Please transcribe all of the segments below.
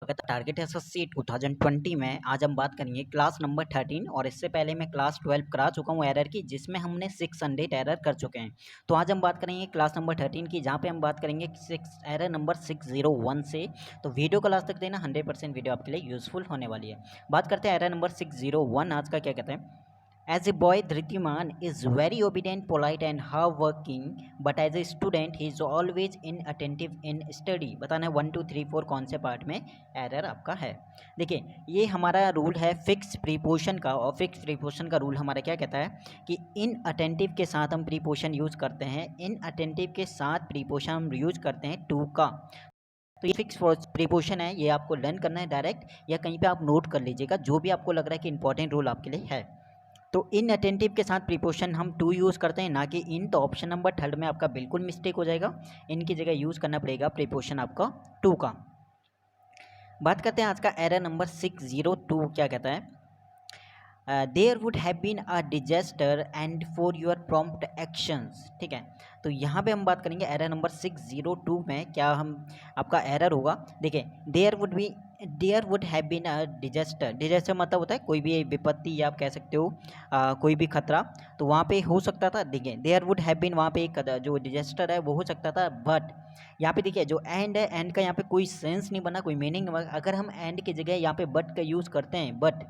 स्वागत है target SSC 2020 में। आज हम बात करेंगे क्लास नंबर 13 और इससे पहले मैं क्लास 12 करा चुका हूँ एरर की, जिसमें हमने 600 एरर कर चुके हैं। तो आज हम बात करेंगे क्लास नंबर 13 की, जहाँ पे हम बात करेंगे एरर नंबर 601 से। तो वीडियो को लास्ट तक देना, 100% वीडियो आपके लिए यूजफुल होने वाली है। बात करते हैं एरर नंबर 601। आज का क्या कहते हैं, As a boy, Dhritiman is very obedient, polite and hardworking, but as a student, he is always inattentive in study। बताना है 1 2 3 4 कौन से पार्ट में एरर आपका है। देखिए, ये हमारा रूल है फिक्स प्रीपोजिशन का, और फिक्स प्रीपोजिशन का रूल हमारा क्या कहता है कि इनअटेंटिव के साथ हम प्रीपोजिशन यूज़ करते हैं। इनअटेंटिव के साथ प्रीपोजिशन हम यूज़ करते हैं टू का। तो ये फिक्स प्रीपोजिशन है, ये आपको लर्न करना है डायरेक्ट, या कहीं पे आप नोट कर लीजिएगा, जो भी आपको लग रहा है कि इंपॉर्टेंट रूल आपके लिए है। तो इन अटेंटिव के साथ प्रीपोजिशन हम टू यूज़ करते हैं, ना कि इन। तो ऑप्शन नंबर थर्ड में आपका बिल्कुल मिस्टेक हो जाएगा, इनकी जगह यूज़ करना पड़ेगा प्रीपोजिशन आपका टू का। बात करते हैं आज का एरर नंबर 602 क्या कहता है, there would have been a disaster and for your prompt actions. ठीक है, तो यहाँ पे हम बात करेंगे एरर नंबर 602 में क्या हम आपका एरर होगा। देखिए, there would have been a disaster. Disaster मतलब होता है कोई भी विपत्ति, या आप कह सकते हो कोई भी खतरा, तो वहाँ पे हो सकता था। देखिए, देयर वुड हैव बीन, वहाँ पे एक जो डिजास्टर है वो हो सकता था, बट यहाँ पे देखिए जो एंड है, एंड का यहाँ पे कोई सेंस नहीं बना, कोई मीनिंग। अगर हम एंड की जगह यहाँ पे बट का यूज़ करते हैं, बट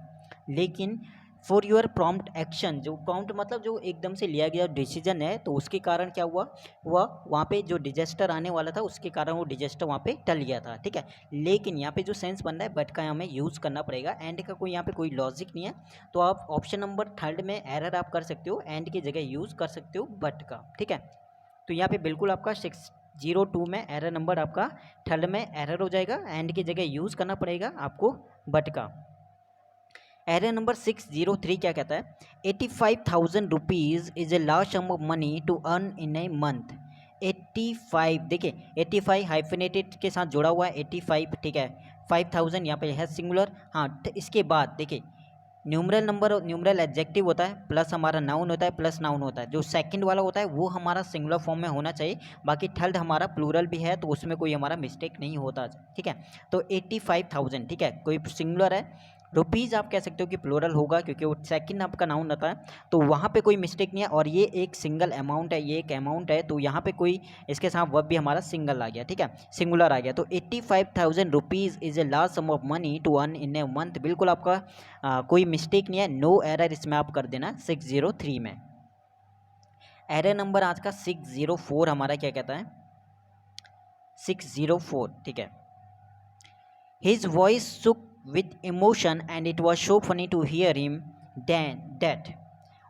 लेकिन फॉर योर प्रॉम्प्ट एक्शन, जो प्रॉम्प्ट मतलब जो एकदम से लिया गया डिसीजन है, तो उसके कारण क्या हुआ वहाँ पे जो डिजास्टर आने वाला था, उसके कारण वो डिजास्टर वहाँ पे टल गया था। ठीक है, लेकिन यहाँ पे जो सेंस बन रहा है, बट का हमें यूज़ करना पड़ेगा। एंड का कोई यहाँ पे कोई लॉजिक नहीं है, तो आप ऑप्शन नंबर थर्ड में एरर आप कर सकते हो, एंड की जगह यूज़ कर सकते हो बट का। ठीक है, तो यहाँ पे बिल्कुल आपका 602 में एरर नंबर आपका थर्ड में एरर हो जाएगा, एंड की जगह यूज़ करना पड़ेगा आपको बट का। एरर नंबर 603 क्या कहता है, 85,000 rupees is a large sum of money to earn in a month. 85, देखिए 85 हाइफिनेटेड के साथ जुड़ा हुआ है 85। ठीक है, 5,000 यहाँ पे है सिंगुलर। हाँ, इसके बाद देखिए न्यूमरल नंबर, न्यूमरल एडजेक्टिव होता है, प्लस हमारा नाउन होता है, प्लस नाउन होता है। जो सेकंड वाला होता है वो हमारा सिंगुलर फॉर्म में होना चाहिए, बाकी थर्ड हमारा प्लूरल भी है, तो उसमें कोई हमारा मिस्टेक नहीं होता। ठीक है, तो 85,000, ठीक है, कोई सिंगुलर है। रुपीज़ आप कह सकते हो कि प्लूरल होगा, क्योंकि वो सेकंड आपका नाउन रहता है, तो वहाँ पे कोई मिस्टेक नहीं है। और ये एक सिंगल अमाउंट है, ये एक अमाउंट है, तो यहाँ पे कोई इसके साथ वर्ब भी हमारा सिंगल आ गया। ठीक है, सिंगुलर आ गया। तो 85,000 rupees is a large sum of money to earn in a month. बिल्कुल आपका कोई मिस्टेक नहीं है, नो एरर इसमें आप कर देना 603 में। एरर नंबर आज का 604 हमारा क्या कहता है, 604। ठीक है, his voice shook with emotion and it was so funny to hear him that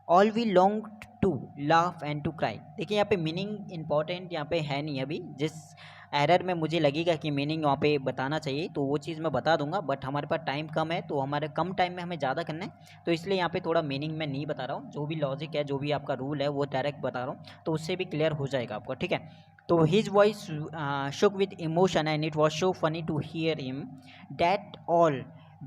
all we longed to laugh and to cry। देखिए यहाँ पे मीनिंग इंपॉर्टेंट यहाँ पे है नहीं अभी, जिस एरर में मुझे लगेगा कि मीनिंग वहाँ पे बताना चाहिए तो वो चीज़ मैं बता दूंगा, बट हमारे पास टाइम कम है, तो हमारे कम टाइम में हमें ज़्यादा करना है, तो इसलिए यहाँ पे थोड़ा मीनिंग मैं नहीं बता रहा हूँ। जो भी लॉजिक है, जो भी आपका रूल है, वो डायरेक्ट बता रहा हूँ, तो उससे भी क्लियर हो जाएगा आपको। ठीक है, तो his voice shook with emotion and it was so funny to hear him that all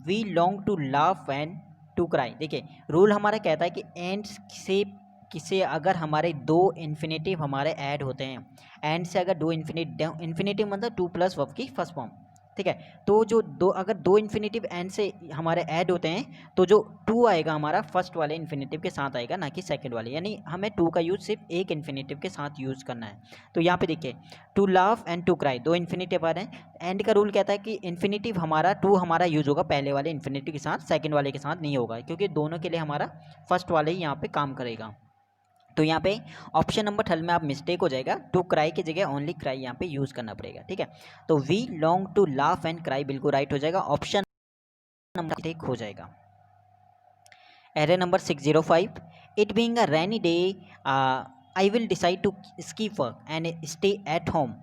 we long to laugh and to cry। देखिए रूल हमारा कहता है कि एंड से किसे अगर हमारे दो इन्फिनेटिव हमारे ऐड होते हैं, एंड से अगर दो इन्फिनेटिव मतलब टू प्लस वर्ब की फर्स्ट फॉर्म। ठीक है, तो जो अगर दो इन्फिनेटिव एंड से हमारे ऐड होते हैं, तो जो टू आएगा हमारा फर्स्ट वाले इन्फिनेटिव के साथ आएगा, ना कि सेकंड वाले। यानी हमें टू का यूज़ सिर्फ एक इन्फिनेटिव के साथ यूज़ करना है। तो यहाँ पे देखिए to laugh and to cry, दो इन्फिनेटिव आ रहे हैं। एंड का रूल कहता है कि इन्फिनेटिव हमारा टू हमारा यूज़ होगा पहले वाले इन्फिनेटिव के साथ, सेकंड वाले के साथ नहीं होगा, क्योंकि दोनों के लिए हमारा फर्स्ट वाले ही यहाँ पे काम करेगा। तो यहाँ पे ऑप्शन नंबर थर्ड में आप मिस्टेक हो जाएगा, टू क्राई की जगह ओनली क्राई यहाँ पे यूज़ करना पड़ेगा। ठीक है, तो we long to laugh and cry बिल्कुल राइट हो जाएगा, ऑप्शन नंबर एक हो जाएगा। Error number 605, it being a rainy day I will decide to skip work and stay at home.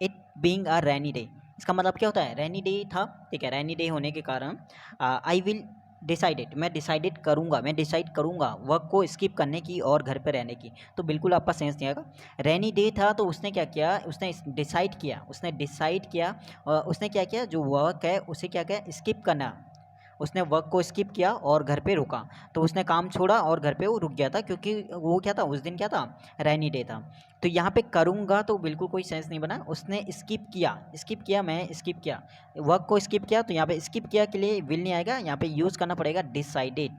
It being a rainy day, इसका मतलब क्या होता है, रेनी डे था। ठीक है, रेनी डे होने के कारण आई विल डिसाइडेड, मैं डिसाइडेड करूँगा, मैं डिसाइड करूँगा वर्क को स्किप करने की और घर पे रहने की। तो बिल्कुल आपका सेंस नहीं आएगा। रेनी डे था तो उसने क्या किया, उसने डिसाइड किया, और उसने क्या किया, जो वर्क है उसे क्या किया, स्किप करना। उसने वर्क को स्किप किया और घर पे रुका, तो उसने काम छोड़ा और घर पे वो रुक गया था क्योंकि वो क्या था, उस दिन क्या था, रेनी डे था। तो यहाँ पे करूँगा तो बिल्कुल कोई सेंस नहीं बना, उसने स्किप किया, मैं स्किप किया, वर्क को स्किप किया, तो यहाँ पे स्किप किया के लिए विल नहीं आएगा, यहाँ पे यूज़ करना पड़ेगा decided.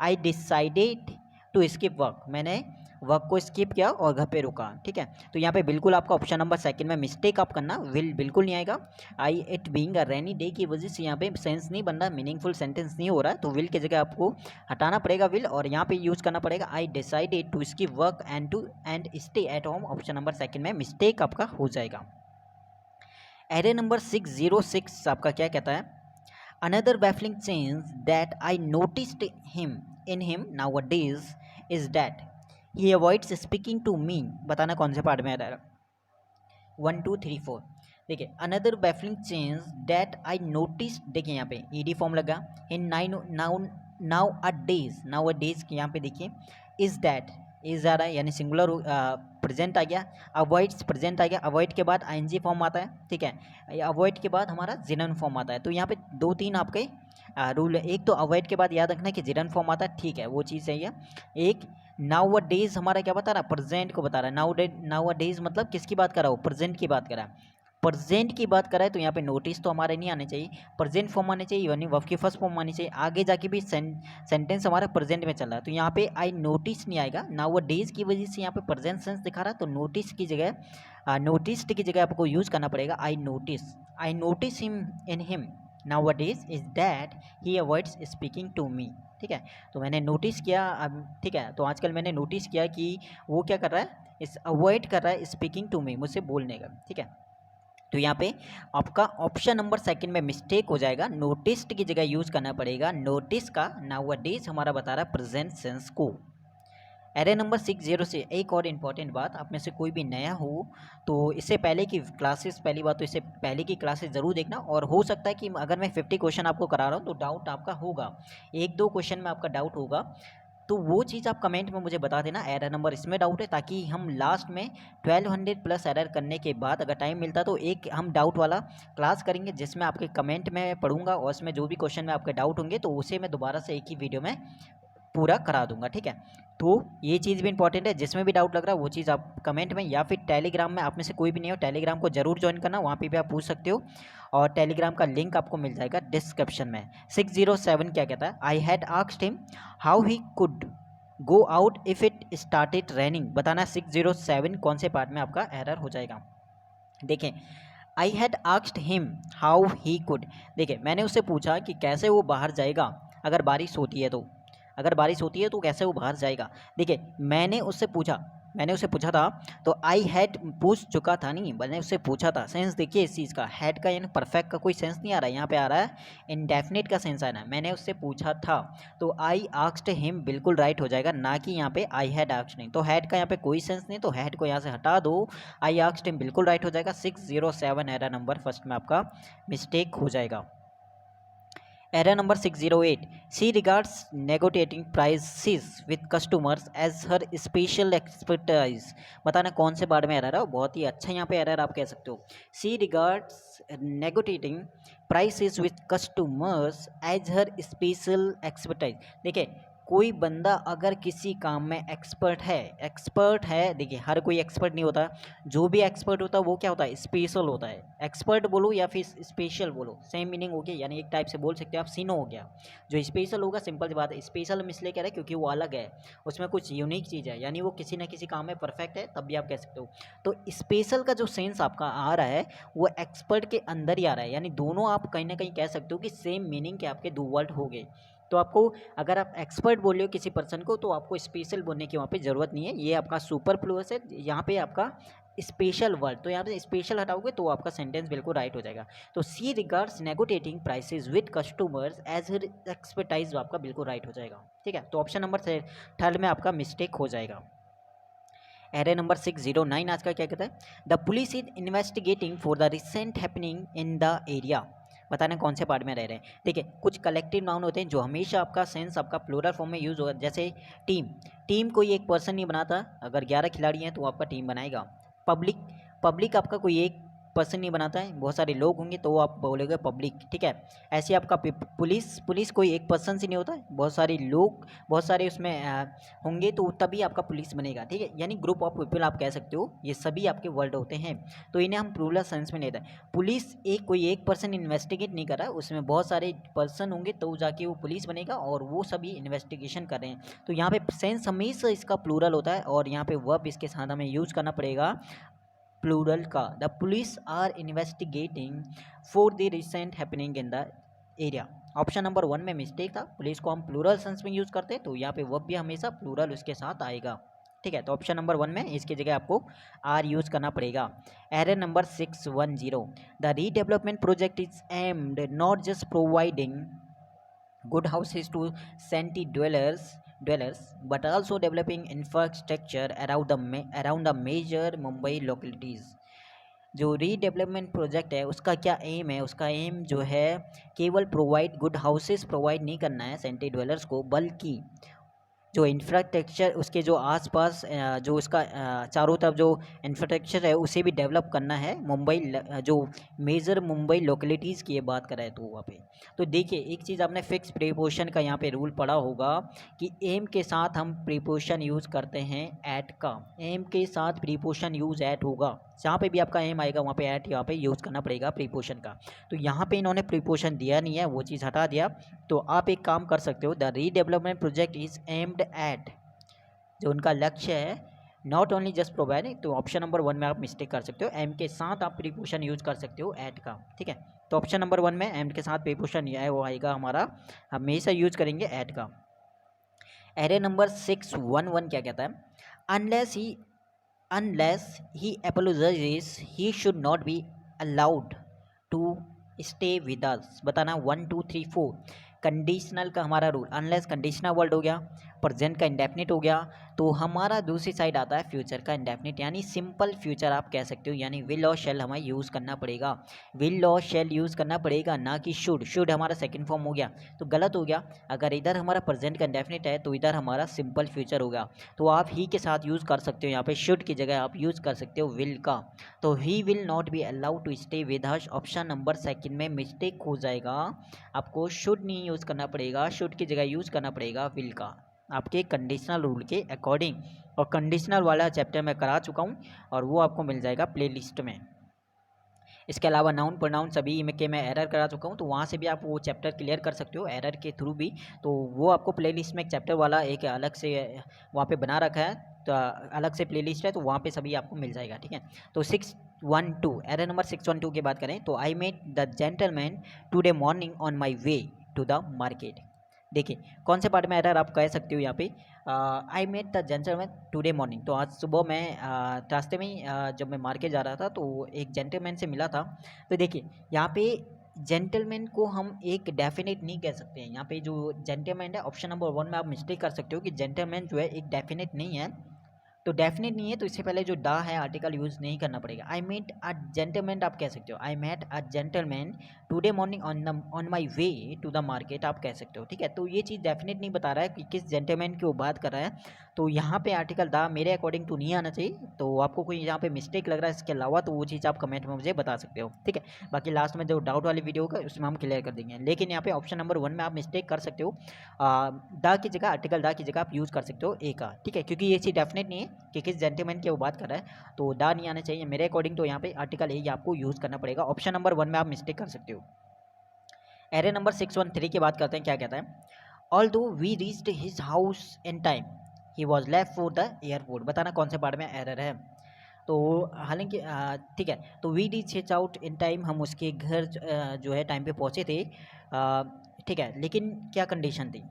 I decided to skip work, मैंने वर्क को स्किप किया और घर पे रुका, ठीक है। तो यहाँ पे बिल्कुल आपका ऑप्शन नंबर सेकंड में मिस्टेक आप करना, विल बिल्कुल नहीं आएगा। I it being a rainy day की वजह से यहाँ पे सेंस नहीं बन रहा, मीनिंगफुल सेंटेंस नहीं हो रहा है, तो विल की जगह आपको हटाना पड़ेगा विल, और यहाँ पे यूज़ करना पड़ेगा I decided to skip work and stay at home, option number second में मिस्टेक आपका हो जाएगा। एरे नंबर 606 आपका क्या कहता है, another baffling change that I noticed in him nowadays is that he avoids speaking to me। बताना कौन से पार्ट में आ रहा है, 1 2 3 4। देखिए another baffling change that I notice, देखिए यहाँ पे ईडी फॉर्म लगा, इन नाउ अ डेज के यहाँ पे देखिए इज दैट, इज आ रहा है यानी सिंगुलर प्रेजेंट आ गया, अवॉइड्स प्रेजेंट आ गया, अवॉइड के बाद आईएनजी फॉर्म आता है, ठीक है, अवॉइड के बाद हमारा जिरन फॉर्म आता है। तो यहाँ पे 2 3 आपके रूल है, एक तो अवॉइड के बाद याद रखना कि जिरन फॉर्म आता है, ठीक है, वो चीज़ सही है। एक नाउ अ डेज हमारा क्या बता रहा है, प्रेजेंट को बता रहा है, नाउ अ डेज मतलब किसकी बात कर रहा हो, प्रेजेंट की बात कर रहा है, प्रेजेंट की बात कर रहा है, तो यहाँ पे नोटिस तो हमारे नहीं आने चाहिए, प्रेजेंट फॉर्म आने चाहिए, यानी वर्ब की फर्स्ट फॉर्म आनी चाहिए, आगे जाके भी सेंटेंस हमारा प्रेजेंट में चल रहा है, तो यहाँ पे आई नोटिस नहीं आएगा, नाउ अ डेज की वजह से यहाँ पे प्रेजेंट सेंस दिखा रहा है, तो नोटिस की जगह नोटिस्ड की जगह आपको यूज़ करना पड़ेगा I notice him in him nowadays is that he avoids speaking to me, ठीक है। तो मैंने नोटिस किया, अब ठीक है, तो आजकल मैंने नोटिस किया कि वो क्या कर रहा है, इस अवॉइड कर रहा है स्पीकिंग टू मी, मुझसे बोलने का, ठीक है। तो यहाँ पे आपका ऑप्शन नंबर सेकंड में मिस्टेक हो जाएगा, नोटिस्ड की जगह यूज़ करना पड़ेगा नोटिस का, नाउअडेज हमारा बता रहा है प्रेजेंट सेंस को। एरे नंबर 60 से एक और इम्पॉर्टेंट बात, आप में से कोई भी नया हो तो इससे पहले की क्लासेस, पहली बात तो इससे पहले की क्लासेस ज़रूर देखना, और हो सकता है कि अगर मैं 50 क्वेश्चन आपको करा रहा हूँ तो डाउट आपका होगा, 1 2 क्वेश्चन में आपका डाउट होगा, तो वो चीज़ आप कमेंट में मुझे बता देना एरर नंबर इसमें डाउट है, ताकि हम लास्ट में 1200 प्लस एरर करने के बाद अगर टाइम मिलता तो एक हम डाउट वाला क्लास करेंगे, जिसमें आपके कमेंट में पढ़ूंगा और उसमें जो भी क्वेश्चन में आपके डाउट होंगे तो उसे मैं दोबारा से एक ही वीडियो में पूरा करा दूंगा, ठीक है। तो ये चीज़ भी इंपॉर्टेंट है, जिसमें भी डाउट लग रहा है वो चीज़ आप कमेंट में या फिर टेलीग्राम में, आप में से कोई भी नहीं हो टेलीग्राम को जरूर ज्वाइन करना, वहाँ पे भी आप पूछ सकते हो, और टेलीग्राम का लिंक आपको मिल जाएगा डिस्क्रिप्शन में। 607 क्या कहता है, I had asked him how he could go out if it started raining, बताना 607 कौन से पार्ट में आपका एरर हो जाएगा। देखें I had asked him how he could, देखिए मैंने उससे पूछा कि कैसे वो बाहर जाएगा अगर बारिश होती है, तो अगर बारिश होती है तो कैसे वो बाहर जाएगा। देखिए मैंने उससे पूछा था, तो आई हैड पूछ चुका था, नहीं मैंने उससे पूछा था, सेंस देखिए इस चीज़ का, हैड का यानी परफेक्ट का कोई सेंस नहीं आ रहा है, यहाँ पे आ रहा है इंडेफिनिट का सेंस आ रहा है, मैंने उससे पूछा था, तो आई आस्क्ड हिम बिल्कुल राइट हो जाएगा, ना कि यहाँ पे आई हैड आस्क्ड हिम, तो हैड का यहाँ पे कोई सेंस नहीं, तो हैड को यहाँ से हटा दो, आई आस्क्ड हिम बिल्कुल राइट हो जाएगा। 607 एरर नंबर फर्स्ट में आपका मिस्टेक हो जाएगा। Error number 608. She regards negotiating prices with customers as her special expertise। बताना कौन से बारे में एरर है, बहुत ही अच्छा यहाँ पे एरर आप कह सकते हो। She regards negotiating prices with customers as her special expertise। देखिए कोई बंदा अगर किसी काम में एक्सपर्ट है, देखिए हर कोई एक्सपर्ट नहीं होता, जो भी एक्सपर्ट होता है वो क्या होता है, स्पेशल होता है, एक्सपर्ट बोलो या फिर स्पेशल बोलो सेम मीनिंग हो गया, यानी एक टाइप से बोल सकते हो आप, सीनो हो गया। जो स्पेशल होगा सिंपल सी बात है, स्पेशल हम इसलिए कह रहे हैं क्योंकि वो अलग है, उसमें कुछ यूनिक चीज़ है, यानी वो किसी न किसी काम में परफेक्ट है, तब भी आप कह सकते हो। तो स्पेशल का जो सेंस आपका आ रहा है वो एक्सपर्ट के अंदर ही आ रहा है, यानी दोनों आप कहीं ना कहीं कह सकते हो कि सेम मीनिंग के आपके दो वर्ड हो गए। तो आपको अगर आप एक्सपर्ट बोल रहे हो किसी पर्सन को तो आपको स्पेशल बोलने की वहाँ पे ज़रूरत नहीं है, ये आपका सुपर फ्लूअस है, यहाँ पे आपका स्पेशल वर्ड, तो यहाँ पे स्पेशल हटाओगे तो आपका सेंटेंस बिल्कुल राइट हो जाएगा। तो C regards negotiating prices with customers as her expertise आपका बिल्कुल राइट हो जाएगा, ठीक है। तो ऑप्शन नंबर थर्ड में आपका मिस्टेक हो जाएगा। एरे नंबर 609 आज का क्या कहता है, the police is investigating for the recent happening in the area, बताना कौन से पार्ट में रह रहे हैं। देखिए कुछ कलेक्टिव नाउन होते हैं जो हमेशा आपका सेंस आपका प्लूरल फॉर्म में यूज़ होगा, जैसे टीम कोई एक पर्सन नहीं बनाता, अगर 11 खिलाड़ी हैं तो आपका टीम बनाएगा। पब्लिक आपका कोई एक पर्सन नहीं बनाता है, बहुत सारे लोग होंगे तो वो आप बोलोगे पब्लिक, ठीक है। ऐसे आपका पुलिस कोई एक पर्सन से नहीं होता है, बहुत सारे लोग, बहुत सारे उसमें होंगे तो तभी आपका पुलिस बनेगा, ठीक है। यानी ग्रुप ऑफ पीपल आप कह सकते हो, ये सभी आपके वर्ड होते हैं, तो इन्हें हम प्लूरल सेंस में लेते हैं। पुलिस कोई एक पर्सन इन्वेस्टिगेट नहीं कर रहा है, उसमें बहुत सारे पर्सन होंगे तो जाके वो पुलिस बनेगा और वो सभी इन्वेस्टिगेशन कर रहे हैं। तो यहाँ पे सेंस हमेशा इसका प्लूरल होता है और यहाँ पे वर्ब इसके साथ हमें यूज करना पड़ेगा प्लूरल का। The police are investigating for the recent happening in the area. Option number 1 में मिस्टेक था, पुलिस को हम प्लूरल सेंस में यूज करते हैं, तो यहाँ पे वर्ब भी हमेशा प्लूरल उसके साथ आएगा, ठीक है। तो ऑप्शन नंबर 1 में इसकी जगह आपको आर यूज करना पड़ेगा। Error number 610, the redevelopment project is aimed not just providing good houses to shanty dwellers but also developing infrastructure around the major Mumbai localities। जो रीडेवलपमेंट प्रोजेक्ट है उसका क्या एम है, उसका एम जो है केवल प्रोवाइड गुड हाउसेस प्रोवाइड नहीं करना है सेंटी डवेलर्स को, बल्कि जो इंफ्रास्ट्रक्चर उसके जो आसपास जो उसका चारों तरफ जो इंफ्रास्ट्रक्चर है उसे भी डेवलप करना है। मुंबई जो मेजर मुंबई लोकेलिटीज़ की ये बात करें तो वहाँ पे, तो देखिए एक चीज़ आपने फिक्स प्रीपोजिशन का यहाँ पे रूल पढ़ा होगा कि एम के साथ हम प्रीपोजिशन यूज़ करते हैं एट का, एम के साथ प्रीपोजिशन यूज़ एट होगा, जहाँ पे भी आपका एम आएगा वहाँ पे एट यहाँ पे यूज़ करना पड़ेगा प्रीपोजिशन का। तो यहाँ पे इन्होंने प्रीपोजिशन दिया नहीं है, वो चीज़ हटा दिया। तो आप एक काम कर सकते हो, the redevelopment project is aimed at, जो उनका लक्ष्य है नॉट ओनली जस्ट प्रोवाइड, तो ऑप्शन नंबर 1 में आप मिस्टेक कर सकते हो, एम के साथ आप प्रीपोजिशन यूज कर सकते हो एट का, ठीक है। तो ऑप्शन नंबर 1 में एम के साथ प्रीपोजिशन है वो आएगा हमारा, हमेशा यूज करेंगे एट का। एरर नंबर 611 क्या कहता है, unless he apologizes he should not be allowed to stay with us। बताना 1 2 3 4। कंडीशनल का हमारा रूल, अनलेस कंडीशनल वर्ड हो गया, प्रेजेंट का इंडेफिनिट हो गया, तो हमारा दूसरी साइड आता है फ्यूचर का इंडेफिनिट, यानी सिंपल फ्यूचर आप कह सकते हो, यानी विल और शेल हमें यूज़ करना पड़ेगा, विल और शेल यूज़ करना पड़ेगा, ना कि शुड। शुड हमारा सेकंड फॉर्म हो गया तो गलत हो गया, अगर इधर हमारा प्रेजेंट का इंडेफिनिट है तो इधर हमारा सिंपल फ्यूचर होगा, तो आप ही के साथ यूज़ कर सकते हो, यहाँ पे शुड की जगह आप यूज़ कर सकते हो विल का। तो he will not be allowed to stay with us, option number 2 में मिस्टेक हो जाएगा, आपको शुड नहीं यूज़ करना पड़ेगा, शुड की जगह यूज़ करना पड़ेगा विल का, आपके कंडीशनल रूल के अकॉर्डिंग। और कंडीशनल वाला चैप्टर मैं करा चुका हूँ और वो आपको मिल जाएगा प्लेलिस्ट में। इसके अलावा नाउन प्रोनाउन सभी में के मैं एरर करा चुका हूँ, तो वहाँ से भी आप वो चैप्टर क्लियर कर सकते हो एरर के थ्रू भी, तो वो आपको प्लेलिस्ट में एक चैप्टर वाला एक अलग से वहाँ पे बना रखा है, तो अलग से प्लेलिस्ट है, तो वहाँ पे सभी आपको मिल जाएगा, ठीक है। तो 612 एरर नंबर 612 की बात करें तो I met the gentleman today morning on my way to the market. देखिए कौन से पार्ट में एरर आप कह सकते हो यहाँ पे, I met the gentleman today morning, तो आज सुबह मैं रास्ते में ही जब मैं मार्केट जा रहा था तो एक जेंटलमैन से मिला था। तो देखिए यहाँ पे जेंटलमैन को हम एक डेफिनेट नहीं कह सकते हैं, यहाँ पे जो जेंटलमैन है ऑप्शन नंबर 1 में आप मिस्टेक कर सकते हो कि जेंटलमैन जो है एक डेफिनेट नहीं है, तो डेफिनेट नहीं है तो इससे पहले जो दा है आर्टिकल यूज़ नहीं करना पड़ेगा। आई मेट अ जेंटलमैन आप कह सकते हो, I met a gentleman today morning on my way to the market आप कह सकते हो, ठीक है। तो ये चीज़ डेफिनेट नहीं बता रहा है कि किस जेंटलमैन की वो बात कर रहा है, तो यहाँ पे आर्टिकल दा मेरे अकॉर्डिंग टू नहीं आना चाहिए, तो आपको कोई यहाँ पे मिस्टेक लग रहा है इसके अलावा तो वो चीज़ आप कमेंट में मुझे बता सकते हो, ठीक है। बाकी लास्ट में जो डाउट वाली वीडियो होगा उसमें हम क्लियर कर देंगे, लेकिन यहाँ पे ऑप्शन नंबर 1 में आप मिस्टेक कर सकते हो, दा की जगह आर्टिकल दा की जगह आप यूज़ कर सकते हो ए का, ठीक है, क्योंकि ये चीज़ डेफिनेट नहीं है कि किस जेंटलमैन की वो बात कर रहा है, तो दा नहीं आना चाहिए मेरे अकॉर्डिंग, तो यहाँ पे आर्टिकल ए आपको यूज़ करना पड़ेगा, ऑप्शन नंबर 1 में आप मिस्टेक कर सकते हो। एरर नंबर 613 की बात करते हैं, क्या कहता है, although we reached his house in time he was left for the airport. बताना कौन से पार्ट में एरर है, तो हालांकि ठीक है, तो we reach his out in time, हम उसके घर जो है टाइम पे पहुँचे थे, ठीक है, लेकिन क्या कंडीशन थी,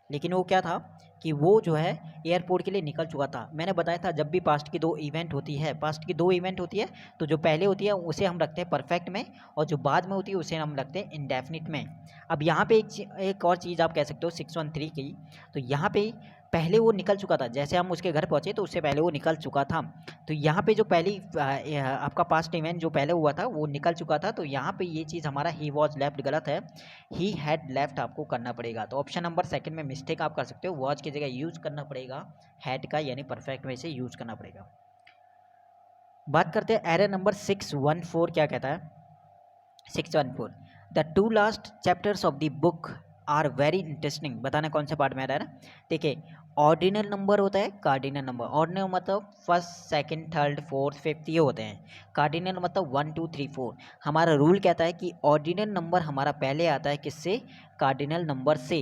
लेकिन वो क्या था कि वो जो है एयरपोर्ट के लिए निकल चुका था। मैंने बताया था जब भी पास्ट की दो इवेंट होती है, पास्ट की दो इवेंट होती है तो जो पहले होती है उसे हम रखते हैं परफेक्ट में और जो बाद में होती है उसे हम रखते हैं इंडेफिनिट में। अब यहाँ पे एक और चीज़ आप कह सकते हो 613 की, तो यहाँ पे पहले वो निकल चुका था, जैसे हम उसके घर पहुँचे तो उससे पहले वो निकल चुका था, तो यहाँ पे जो पहली आपका पास्ट इवेंट जो पहले हुआ था वो निकल चुका था, तो यहाँ पे ये चीज़ हमारा ही वॉज लेफ्ट गलत है, ही हैड लेफ्ट आपको करना पड़ेगा, तो ऑप्शन नंबर 2 में मिस्टेक आप कर सकते हो, वॉज की जगह यूज़ करना पड़ेगा हैड का, यानी परफेक्ट में से यूज़ करना पड़ेगा। बात करते हैं एरर नंबर 614 क्या कहता है। 614 the two last chapters of the book are very interesting. बताना कौन से पार्ट में आ रहा है ना। देखिए ऑर्डिनल नंबर होता है, कार्डिनल नंबर। ऑर्डिनल मतलब first second third fourth fifth ये होते हैं। कार्डिनल मतलब 1 2 3 4। हमारा रूल कहता है कि ऑर्डिनल नंबर हमारा पहले आता है किससे, कार्डिनल नंबर से।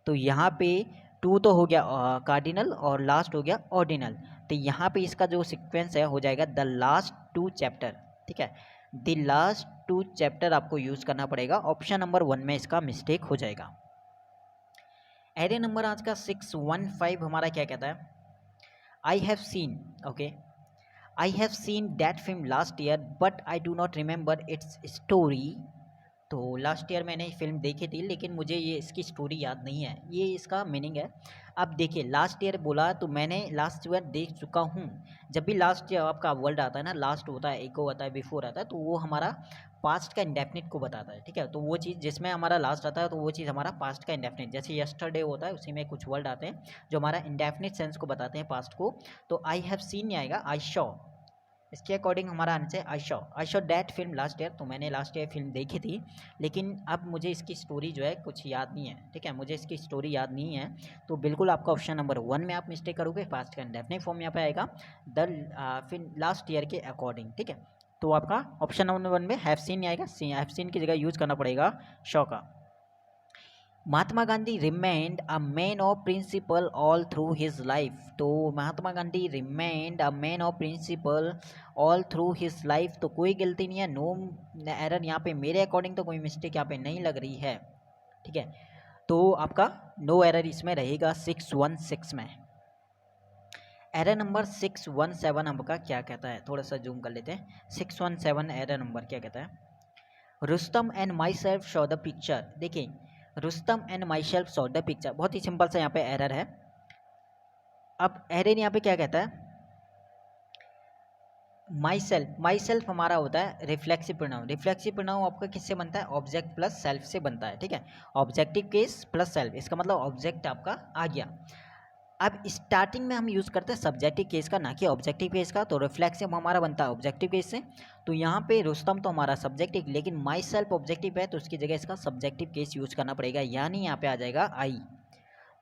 तो यहाँ पे 2 तो हो गया कार्डिनल और लास्ट हो गया ऑर्डिनल। तो यहाँ पे इसका जो सीक्वेंस है हो जाएगा द लास्ट 2 चैप्टर। ठीक है, द लास्ट 2 चैप्टर आपको यूज़ करना पड़ेगा। ऑप्शन नंबर 1 में इसका मिस्टेक हो जाएगा। एरे नंबर आज का 615 हमारा क्या कहता है। I have seen, okay, I have seen that film last year but I do not remember it's story. तो लास्ट ईयर मैंने फिल्म देखी थी लेकिन मुझे ये इसकी स्टोरी याद नहीं है, ये इसका मीनिंग है। अब देखिए लास्ट ईयर बोला तो मैंने लास्ट ईयर देख चुका हूँ। जब भी लास्ट ईयर आपका वर्ड आता है ना, लास्ट होता है, एको आता है, बिफोर आता है, तो वो हमारा पास्ट का इंडेफिनिट को बताता है। ठीक है, तो वो चीज़ जिसमें हमारा लास्ट आता है तो वो चीज़ हमारा पास्ट का इंडेफिनिट, जैसे यस्टरडे होता है उसी में कुछ वर्ड आते हैं जो हमारा इंडेफिनिट सेंस को बताते हैं पास्ट को। तो आई हैव सीन नहीं आएगा, आई शॉ। इसके अकॉर्डिंग हमारा आंसर है I saw that film last year. तो मैंने लास्ट ईयर फिल्म देखी थी लेकिन अब मुझे इसकी स्टोरी जो है कुछ याद नहीं है। ठीक है, मुझे इसकी स्टोरी याद नहीं है। तो बिल्कुल आपका ऑप्शन नंबर 1 में आप मिस्टेक करोगे, पास्ट का इंडेफिनिट फॉर्म यहाँ पे आएगा द फिर लास्ट ईयर के अकॉर्डिंग। ठीक है, तो आपका ऑप्शन नंबर 1 में हैव सीन नहीं आएगा, हैव सीन की जगह यूज़ करना पड़ेगा शॉ का। Mahatma Gandhi remained a man of principle all through his life. तो Mahatma Gandhi remained a man of principle all through his life. तो कोई गलती नहीं है, नो एरर यहाँ पे मेरे अकॉर्डिंग तो कोई मिस्टेक यहाँ पे नहीं लग रही है। ठीक है, तो आपका नो एरर इसमें रहेगा 616 में। एरर नंबर 617 आपका क्या कहता है, थोड़ा सा जूम कर लेते हैं। 617 एरर नंबर क्या कहता है। Rustam and myself show the picture. देखिए Rustam and myself show the picture, बहुत ही सिंपल सा यहाँ पे एरर है। अब एरर यहाँ पे क्या कहता है, माई सेल्फ हमारा होता है रिफ्लेक्सिव प्रोनाउन। रिफ्लेक्सिव प्रोनाउन आपका किससे बनता है, ऑब्जेक्ट प्लस सेल्फ से बनता है। ठीक है, ऑब्जेक्टिव केस प्लस सेल्फ, इसका मतलब ऑब्जेक्ट आपका आ गया। अब स्टार्टिंग में हम यूज़ करते हैं सब्जेक्टिव केस का, ना कि ऑब्जेक्टिव केस का। तो रिफ्लेक्सिव हमारा बनता है ऑब्जेक्टिव केस से। तो यहाँ पे रुस्तम तो हमारा सब्जेक्टिव, लेकिन माई सेल्फ ऑब्जेक्टिव है तो उसकी जगह इसका सब्जेक्टिव केस यूज़ करना पड़ेगा, यानी यहाँ पे आ जाएगा आई।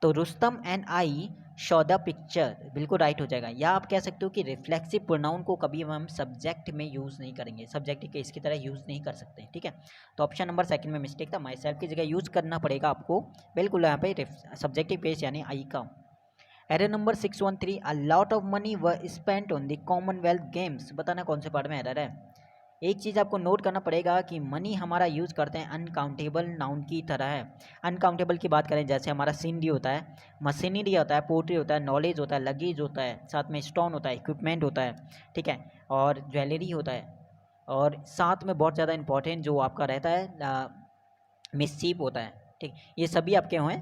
तो Rustam and I show the picture बिल्कुल राइट हो जाएगा। या आप कह सकते हो कि रिफ्लेक्सिव प्रोनाउन को कभी हम सब्जेक्ट में यूज़ नहीं करेंगे, सब्जेक्टिव केस की तरह यूज़ नहीं कर सकते। ठीक है, तो ऑप्शन नंबर 2 में मिस्टेक था, माई सेल्फ की जगह यूज़ करना पड़ेगा आपको बिल्कुल यहाँ पे सब्जेक्टिव केस यानी आई का। Error number 613 a lot of money व spent on the Commonwealth Games. बताना कौन से पार्ट में एरर है। एक चीज़ आपको नोट करना पड़ेगा कि मनी हमारा यूज़ करते हैं अनकाउंटेबल नाउन की तरह है। अनकाउंटेबल की बात करें जैसे हमारा सीनरी होता है, मशीनरी होता है, पोट्री होता है, नॉलेज होता है, लगेज होता है, साथ में स्टोन होता है, इक्विपमेंट होता है। ठीक है, और ज्वेलरी होता है, और साथ में बहुत ज़्यादा इंपॉर्टेंट जो आपका रहता है मिसचीप होता है। ठीक, ये सभी आपके हुए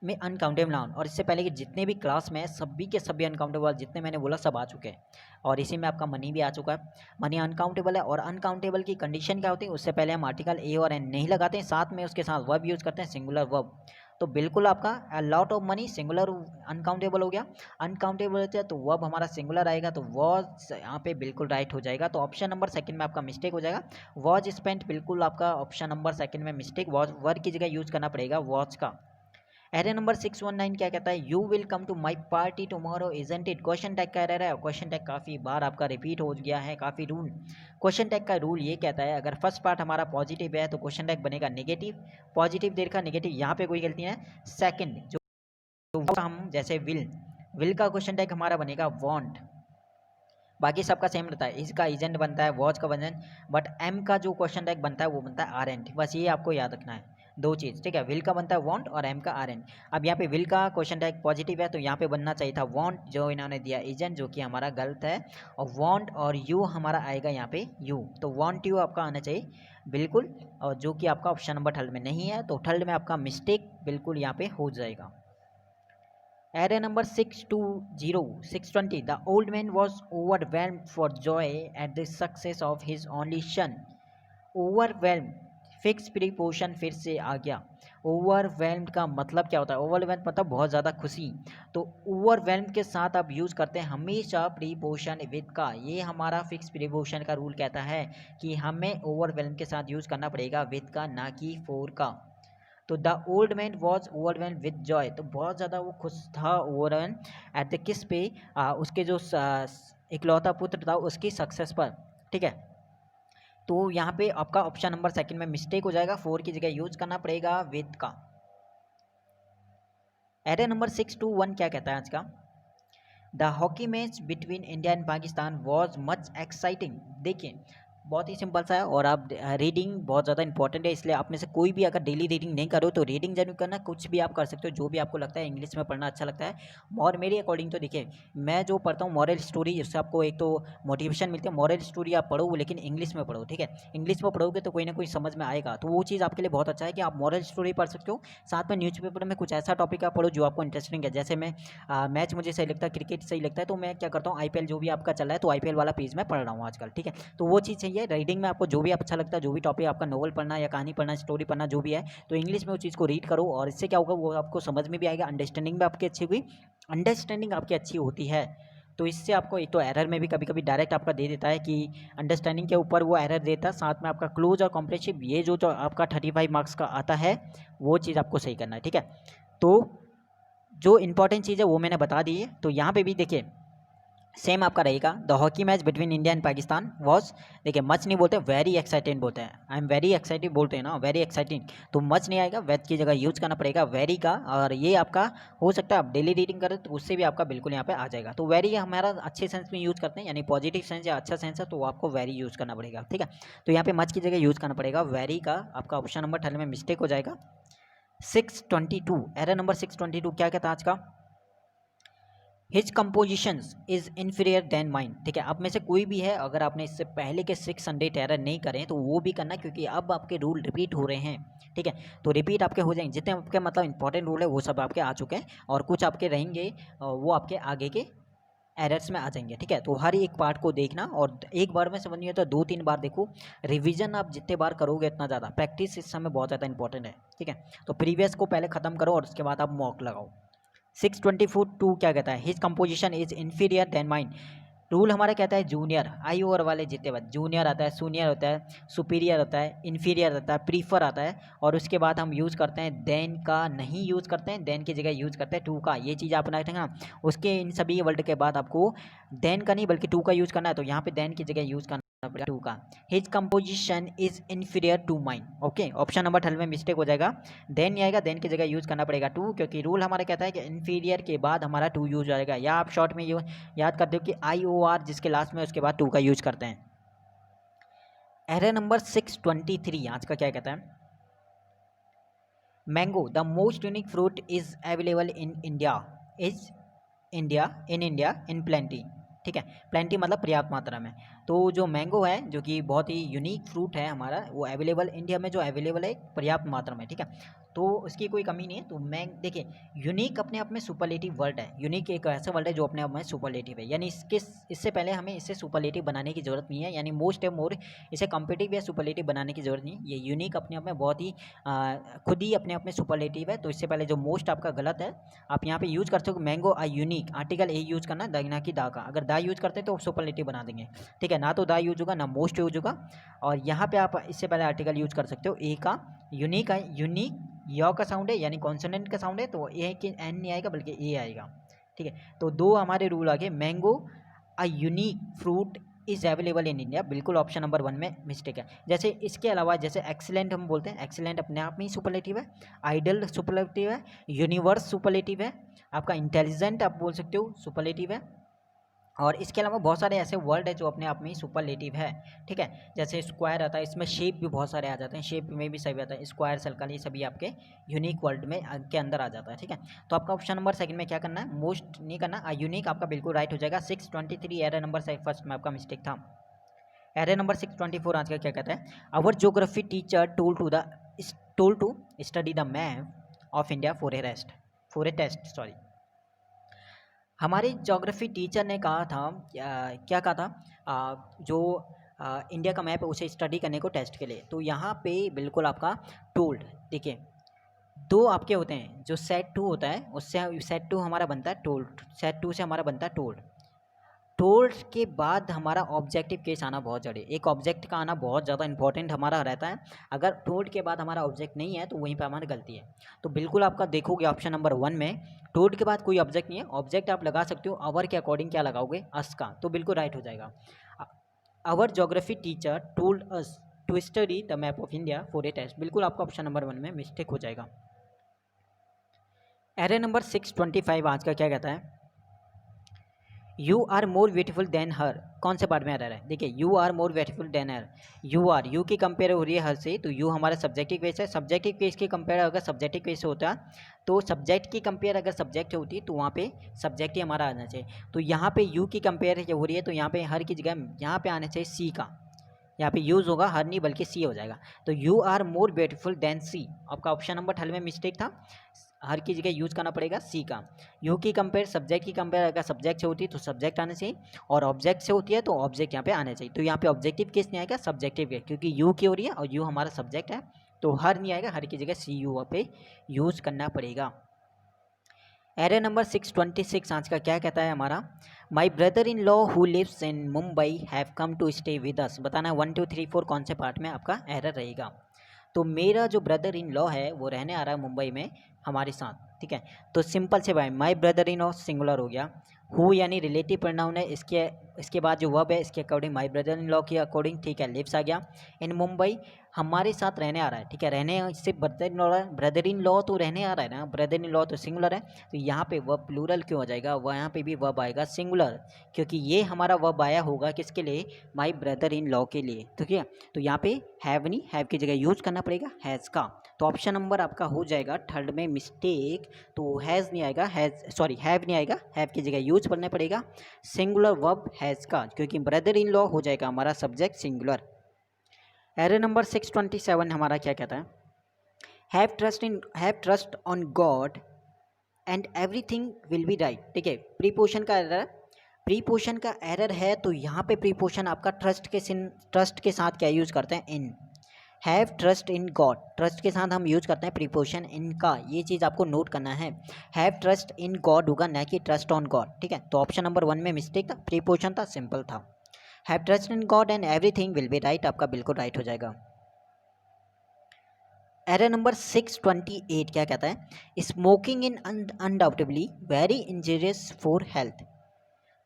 में अनकाउंटेबल नाउन। और इससे पहले कि जितने भी क्लास में सभी के सभी अनकाउंटेबल जितने मैंने बोला सब आ चुके हैं, और इसी में आपका मनी भी आ चुका है। मनी अनकाउंटेबल है, और अनकाउंटेबल की कंडीशन क्या होती है, उससे पहले हम आर्टिकल ए और एन नहीं लगाते हैं, साथ में उसके साथ वर्ब यूज़ करते हैं, सिंगुलर वर्ब। तो बिल्कुल आपका अ lot of money singular uncountable हो गया। अनकाउंटेबल होता है तो वर्ब हमारा सिंगुलर आएगा, तो वॉज यहाँ पे बिल्कुल राइट हो जाएगा। तो ऑप्शन नंबर 2 में आपका मिस्टेक हो जाएगा, वॉज स्पेंट बिल्कुल आपका ऑप्शन नंबर 2 में मिस्टेक, वॉज वर्ब की जगह यूज़ करना पड़ेगा वॉच का। एरर नंबर 619 क्या कहता है, you will come to my party tomorrow isn't it. Question tag का एरर है, क्वेश्चन टैग काफ़ी बार आपका रिपीट हो गया है, काफ़ी रूल। क्वेश्चन टैग का रूल ये कहता है अगर फर्स्ट पार्ट हमारा पॉजिटिव है तो क्वेश्चन टैग बनेगा नेगेटिव, पॉजिटिव देर का नेगेटिव, यहाँ पे कोई गलती नहीं है। सेकंड जो तो हम जैसे विल का क्वेश्चन टैग हमारा बनेगा वॉन्ट, बाकी सबका सेम रहता है। इसका एजेंट बनता है, वॉच का बनता, बट एम का जो क्वेश्चन टैग बनता है वो बनता है आर एंड। बस ये आपको याद रखना है दो चीज़। ठीक है, विल का बनता है वॉन्ट और एम का आर एंड। अब यहाँ पे विल का क्वेश्चन टैग पॉजिटिव है तो यहाँ पे बनना चाहिए था वॉन्ट, जो इन्होंने दिया एजेंट, जो कि हमारा गलत है। और वॉन्ट और यू हमारा आएगा यहाँ पे यू, तो वॉन्ट यू आपका आना चाहिए बिल्कुल, और जो कि आपका ऑप्शन नंबर 3 में नहीं है, तो 3 में आपका मिस्टेक बिल्कुल यहाँ पे हो जाएगा। Error number 620. The old man was overwhelmed for joy at the success of his only son. Overwhelmed, fix preposition फिर से आ गया। ओवरवेल्म्ड का मतलब क्या होता है? ओवरवेल्म्ड मतलब बहुत ज़्यादा खुशी। तो ओवरवेल्म्ड के साथ आप यूज़ करते हैं हमेशा प्रीपोजिशन विद का। ये हमारा फिक्स प्रीपोजिशन का रूल कहता है कि हमें ओवरवेल्म के साथ यूज़ करना पड़ेगा विद का, ना कि फॉर का। तो the old man was overwhelm with Joy, तो बहुत ज़्यादा वो खुश था ओवरवेल्म एट द किस पे, उसके जो इकलौता पुत्र था उसकी सक्सेस पर। ठीक है, तो यहाँ पे आपका ऑप्शन नंबर सेकंड में मिस्टेक हो जाएगा, फोर की जगह यूज करना पड़ेगा विद का। एरर नंबर 621 क्या कहता है आज का? The hockey match between India and Pakistan was much exciting. देखिए बहुत ही सिंपल सा है, और आप रीडिंग बहुत ज़्यादा इंपॉर्टेंट है, इसलिए आप में से कोई भी अगर डेली रीडिंग नहीं करो तो रीडिंग जरूर करना। कुछ भी आप कर सकते हो जो भी आपको लगता है इंग्लिश में पढ़ना अच्छा लगता है। और मेरे अकॉर्डिंग तो देखिए मैं जो पढ़ता हूँ मॉरल स्टोरी, जिससे आपको एक तो मोटिवेशन मिलती है। मॉरल स्टोरी आप पढ़ो लेकिन इंग्लिश में पढ़ो, ठीक है। इंग्लिश में पढ़ोगे तो कोई ना कोई समझ में आएगा, तो वो चीज़ आपके लिए बहुत अच्छा है कि आप मॉरल स्टोरी पढ़ सकते हो। साथ में न्यूज़पेपर में कुछ ऐसा टॉपिक आप पढ़ो जो आपको इंटरेस्टिंग है। जैसे मैं मैच मुझे सही लगता है, क्रिकेट सही लगता है, तो मैं क्या करता हूँ आईपीएल जो भी आपका चल रहा है तो आईपीएल वाला पेज में पढ़ रहा हूँ आजकल, ठीक है। तो वो चीज़ चाहिए रीडिंग में, आपको जो भी अच्छा लगता है, जो भी टॉपिक आपका नोवेल पढ़ना या कहानी पढ़ना, स्टोरी पढ़ना जो भी है, तो इंग्लिश में उस चीज़ को रीड करो, और इससे क्या होगा वो आपको समझ में भी आएगा, अंडरस्टैंडिंग भी आपकी अच्छी हुई, अंडरस्टैंडिंग आपकी अच्छी होती है। तो इससे आपको एक तो एरर में भी कभी कभी डायरेक्ट आपका दे देता है कि अंडरस्टैंडिंग के ऊपर वो एरर देता है, साथ में आपका क्लोज और कॉम्प्रिहेंसिव ये जो आपका 35 मार्क्स का आता है वो चीज़ आपको सही करना है, ठीक है। तो जो इंपॉर्टेंट चीज़ है वो मैंने बता दी है। तो यहाँ पे भी देखिए सेम आपका रहेगा, the hockey match between India and Pakistan was, देखिए मच नहीं बोलते, वेरी एक्साइटेड बोलते हैं, आई एम वेरी एक्साइटेड बोलते हैं ना, वेरी एक्साइटिंग, तो मच नहीं आएगा, वेट की जगह यूज करना पड़ेगा वेरी का। और ये आपका हो सकता है आप डेली रीडिंग करें तो उससे भी आपका बिल्कुल यहाँ पे आ जाएगा। तो वेरी हमारा अच्छे सेंस में यूज़ करते हैं, यानी पॉजिटिव सेंस या अच्छा सेंस है तो आपको वेरी यूज़ करना पड़ेगा, ठीक है। तो यहाँ पे मच की जगह यूज़ करना पड़ेगा वेरी का, आपका ऑप्शन नंबर 18 में मिस्टेक हो जाएगा। 622 एरर नंबर 622 क्या कहता है आज का? His compositions is inferior then mine, ठीक है। अब में से कोई भी है, अगर आपने इससे पहले के 600 एरर नहीं करें तो वो भी करना, क्योंकि अब आपके रूल रिपीट हो रहे हैं, ठीक है। तो रिपीट आपके हो जाएंगे, जितने आपके मतलब इंपॉर्टेंट रूल है वो सब आपके आ चुके हैं, और कुछ आपके रहेंगे वो आपके आगे के एरर्स में आ जाएंगे, ठीक है। तो हर एक पार्ट को देखना, और एक बार में समझ नहीं आता 2-3 बार देखो। रिवीजन आप जितने बार करोगे इतना ज़्यादा, प्रैक्टिस इस समय बहुत ज़्यादा इंपॉर्टेंट है, ठीक है। तो प्रीवियस को पहले ख़त्म करो और उसके बाद आप मॉक लगाओ। 624 क्या कहता है? His composition is inferior then mine. Rule हमारा कहता है जूनियर, आई ओवर वाले जितने बाद जूनियर आता है, सूनियर होता है, सुपीरियर होता है, इन्फीरियर होता है, प्रीफर आता है, और उसके बाद हम यूज़ करते हैं देन का, नहीं यूज़ करते हैं, देन की जगह यूज़ करते हैं टू का। ये चीज़ आप बनाए थे ना, उसके इन सभी वर्ड के बाद आपको देन का नहीं बल्कि टू का यूज़ करना है, तो यहाँ पे देन की जगह यूज़ करना पड़ेगा टू का। His composition is inferior to mine, okay. Option number 12 में मिस्टेक हो जाएगा, देन नहीं आएगा, देन की जगह यूज़ करना पड़ेगा टू, क्योंकि रूल हमारा कहता है कि इन्फीरियर के बाद हमारा टू यूज हो जाएगा। या आप शॉर्ट में याद कर दो कि IOR जिसके लास्ट में उसके बाद टू का यूज करते हैं। एरर नंबर 623 आज का क्या कहता है? Mango the most unique fruit is available in India, is India in plenty, ठीक है। प्लेंटी मतलब पर्याप्त मात्रा में। तो जो मैंगो है जो कि बहुत ही यूनिक फ्रूट है हमारा, वो अवेलेबल इंडिया में जो अवेलेबल है पर्याप्त मात्रा में, ठीक है। तो उसकी कोई कमी नहीं है। तो मैं देखिए यूनिक अपने आप में सुपरलेटिव वर्ड है, यूनिक एक ऐसा वर्ड है जो अपने आप में सुपरलेटिव है, यानी इससे पहले हमें इसे सुपरलेटिव बनाने की जरूरत नहीं है, यानी मोस्ट है मोर, इसे कॉम्पिटिटिव या सुपरलेटिव बनाने की जरूरत नहीं है। ये यूनिक अपने आप में बहुत ही खुद ही अपने आप में सुपरलेटिव है। तो इससे पहले जो मोस्ट आपका गलत है, आप यहाँ पे यूज कर सकते हो mango uh unique, article a use करना, द ना कि दा का। अगर दा यूज करते हैं तो सुपरलेटिव बना देंगे, ठीक है। ना तो दा यूज होगा ना मोस्ट यूज होगा, और यहाँ पे आप इससे पहले आर्टिकल यूज कर सकते हो ए का। यूनिक है, यूनिक यॉ का साउंड है यानी कॉन्सोनेंट का साउंड है, तो ए कि एन नहीं आएगा बल्कि ए आएगा, ठीक है। तो दो हमारे रूल आ गए, mango a unique fruit is available in India, बिल्कुल ऑप्शन नंबर 1 में मिस्टेक है। जैसे इसके अलावा जैसे एक्सीलेंट हम बोलते हैं, एक्सीलेंट अपने आप में ही सुपरलेटिव है, आइडल सुपरलेटिव है, यूनिवर्स सुपरलेटिव है, आपका इंटेलिजेंट आप बोल सकते हो सुपरलेटिव है, और इसके अलावा बहुत सारे ऐसे वर्ड है जो अपने आप में ही सुपरलेटिव है, ठीक है। जैसे स्क्वायर आता है, इसमें शेप भी बहुत सारे आ जाते हैं, शेप में भी सभी आता है, स्क्वायर सर्कल, ये सभी आपके यूनिक वर्ड में के अंदर आ जाता है, ठीक है। तो आपका ऑप्शन नंबर सेकंड में क्या करना है, मोस्ट नहीं करना, यूनिक आपका बिल्कुल राइट हो जाएगा। 623 एरर नंबर फर्स्ट में आपका मिस्टेक था। एरर नंबर 624 आज का क्या कहता है? Our geography teacher told to study the map of India for a test sorry. हमारे ज्योग्राफी टीचर ने कहा था क्या कहा था? जो इंडिया का मैप है उसे स्टडी करने को टेस्ट के लिए। तो यहाँ पे बिल्कुल आपका टोल्ड, देखिए दो आपके होते हैं, जो सेट 2 होता है उससे सेट 2 हमारा बनता है टोल्ड, सेट 2 से हमारा बनता है टोल्ड। टोल्ड के बाद हमारा ऑब्जेक्टिव केस आना बहुत जरूरी, एक ऑब्जेक्ट का आना बहुत ज़्यादा इंपॉर्टेंट हमारा रहता है। अगर टोल्ड के बाद हमारा ऑब्जेक्ट नहीं है तो वहीं पर हमारी गलती है। तो बिल्कुल आपका देखोगे ऑप्शन नंबर 1 में टोल्ड के बाद कोई ऑब्जेक्ट नहीं है, ऑब्जेक्ट आप लगा सकते हो आवर के अकॉर्डिंग, क्या लगाओगे, अस का, तो बिल्कुल राइट हो जाएगा। Our geography teacher told us to study the map of India for a test, बिल्कुल आपका ऑप्शन नंबर 1 में मिस्टेक हो जाएगा। एरे नंबर 625 आज का क्या कहता है, you are more beautiful than her, कौन से पार्ट में आ रहा है, देखिए you are more beautiful than her, you are, you की कंपेयर हो रही है हर से, तो यू हमारा सब्जेक्टिव केस है, सब्जेक्टिव केस की कंपेयर अगर सब्जेक्टिव केस होता तो सब्जेक्ट की कंपेयर अगर सब्जेक्ट होती तो वहाँ पे सब्जेक्ट ही हमारा आना चाहिए। तो यहाँ पे यू की कंपेयर हो रही है तो यहाँ पे हर की जगह यहाँ पे आना चाहिए सी का, यहाँ पे यूज़ होगा हर नहीं बल्कि सी हो जाएगा। तो you are more beautiful than she, आपका ऑप्शन नंबर 12 में मिस्टेक था, हर की जगह यूज़ करना पड़ेगा सी का। यू की कंपेयर सब्जेक्ट की कंपेयर अगर सब्जेक्ट से होती है तो सब्जेक्ट आना चाहिए, और ऑब्जेक्ट से होती है तो ऑब्जेक्ट यहाँ पे आना चाहिए। तो यहाँ पे ऑब्जेक्टिव केस नहीं आएगा, सब्जेक्टिव केस, क्योंकि यू की हो रही है और यू हमारा सब्जेक्ट है, तो हर नहीं आएगा, हर की जगह सी यू पे यूज़ करना पड़ेगा। एरे नंबर 626 आज का क्या कहता है हमारा, my brother in law who lives in Mumbai have come to stay with us, बताना है 1 2 3 4 कौन से पार्ट में आपका एरर रहेगा। तो मेरा जो ब्रदर इन लॉ है वो रहने आ रहा है मुंबई में हमारे साथ, ठीक है। तो सिंपल से भाई माई ब्रदर इन लॉ सिंगुलर हो गया, हु यानी रिलेटिव प्रोनाउन है, इसके बाद जो वर्ब है इसके according my brother in law के अकॉर्डिंग, ठीक है, लिव्स आ गया। इन मुंबई हमारे साथ रहने आ रहा है, ठीक है, रहने इससे ब्रदर इन लॉ तो रहने आ रहा है ना, ब्रदर इन लॉ तो सिंगुलर है, तो यहाँ पे वर्ब प्लूरल क्यों हो जाएगा, वह यहाँ पे भी वर्ब आएगा सिंगुलर, क्योंकि ये हमारा वर्ब आया होगा किसके लिए, माई ब्रदर इन लॉ के लिए, ठीक है। तो यहाँ पे हैव नहीं, हैव की जगह यूज करना पड़ेगा हैज़ का। तो ऑप्शन नंबर आपका हो जाएगा 3rd में मिस्टेक, तो हैज़ नहीं आएगा, हैव नहीं आएगा, हैव की जगह यूज करना पड़ेगा सिंगुलर वर्ब हैज़ का, क्योंकि ब्रदर इन लॉ हो जाएगा हमारा सब्जेक्ट सिंगुलर। एरे नंबर 627 हमारा क्या कहता है, have trust on God and everything will be right, ठीक है। प्रीपोशन का एरर, प्रीपोशन का एरर है, तो यहाँ पे प्रीपोशन आपका ट्रस्ट के साथ क्या यूज़ करते हैं, in, have trust in God, trust के साथ हम यूज करते हैं प्रीपोशन इन का, ये चीज़ आपको नोट करना है, हैव ट्रस्ट इन गॉड होगा ना कि ट्रस्ट ऑन गॉड, ठीक है। तो ऑप्शन नंबर 1 में मिस्टेक था, प्रीपोशन था, सिंपल था, have trust in God and everything will be right, आपका बिल्कुल राइट हो जाएगा। एरर नंबर 628 क्या कहता है, smoking in undoubtedly very injurious for health,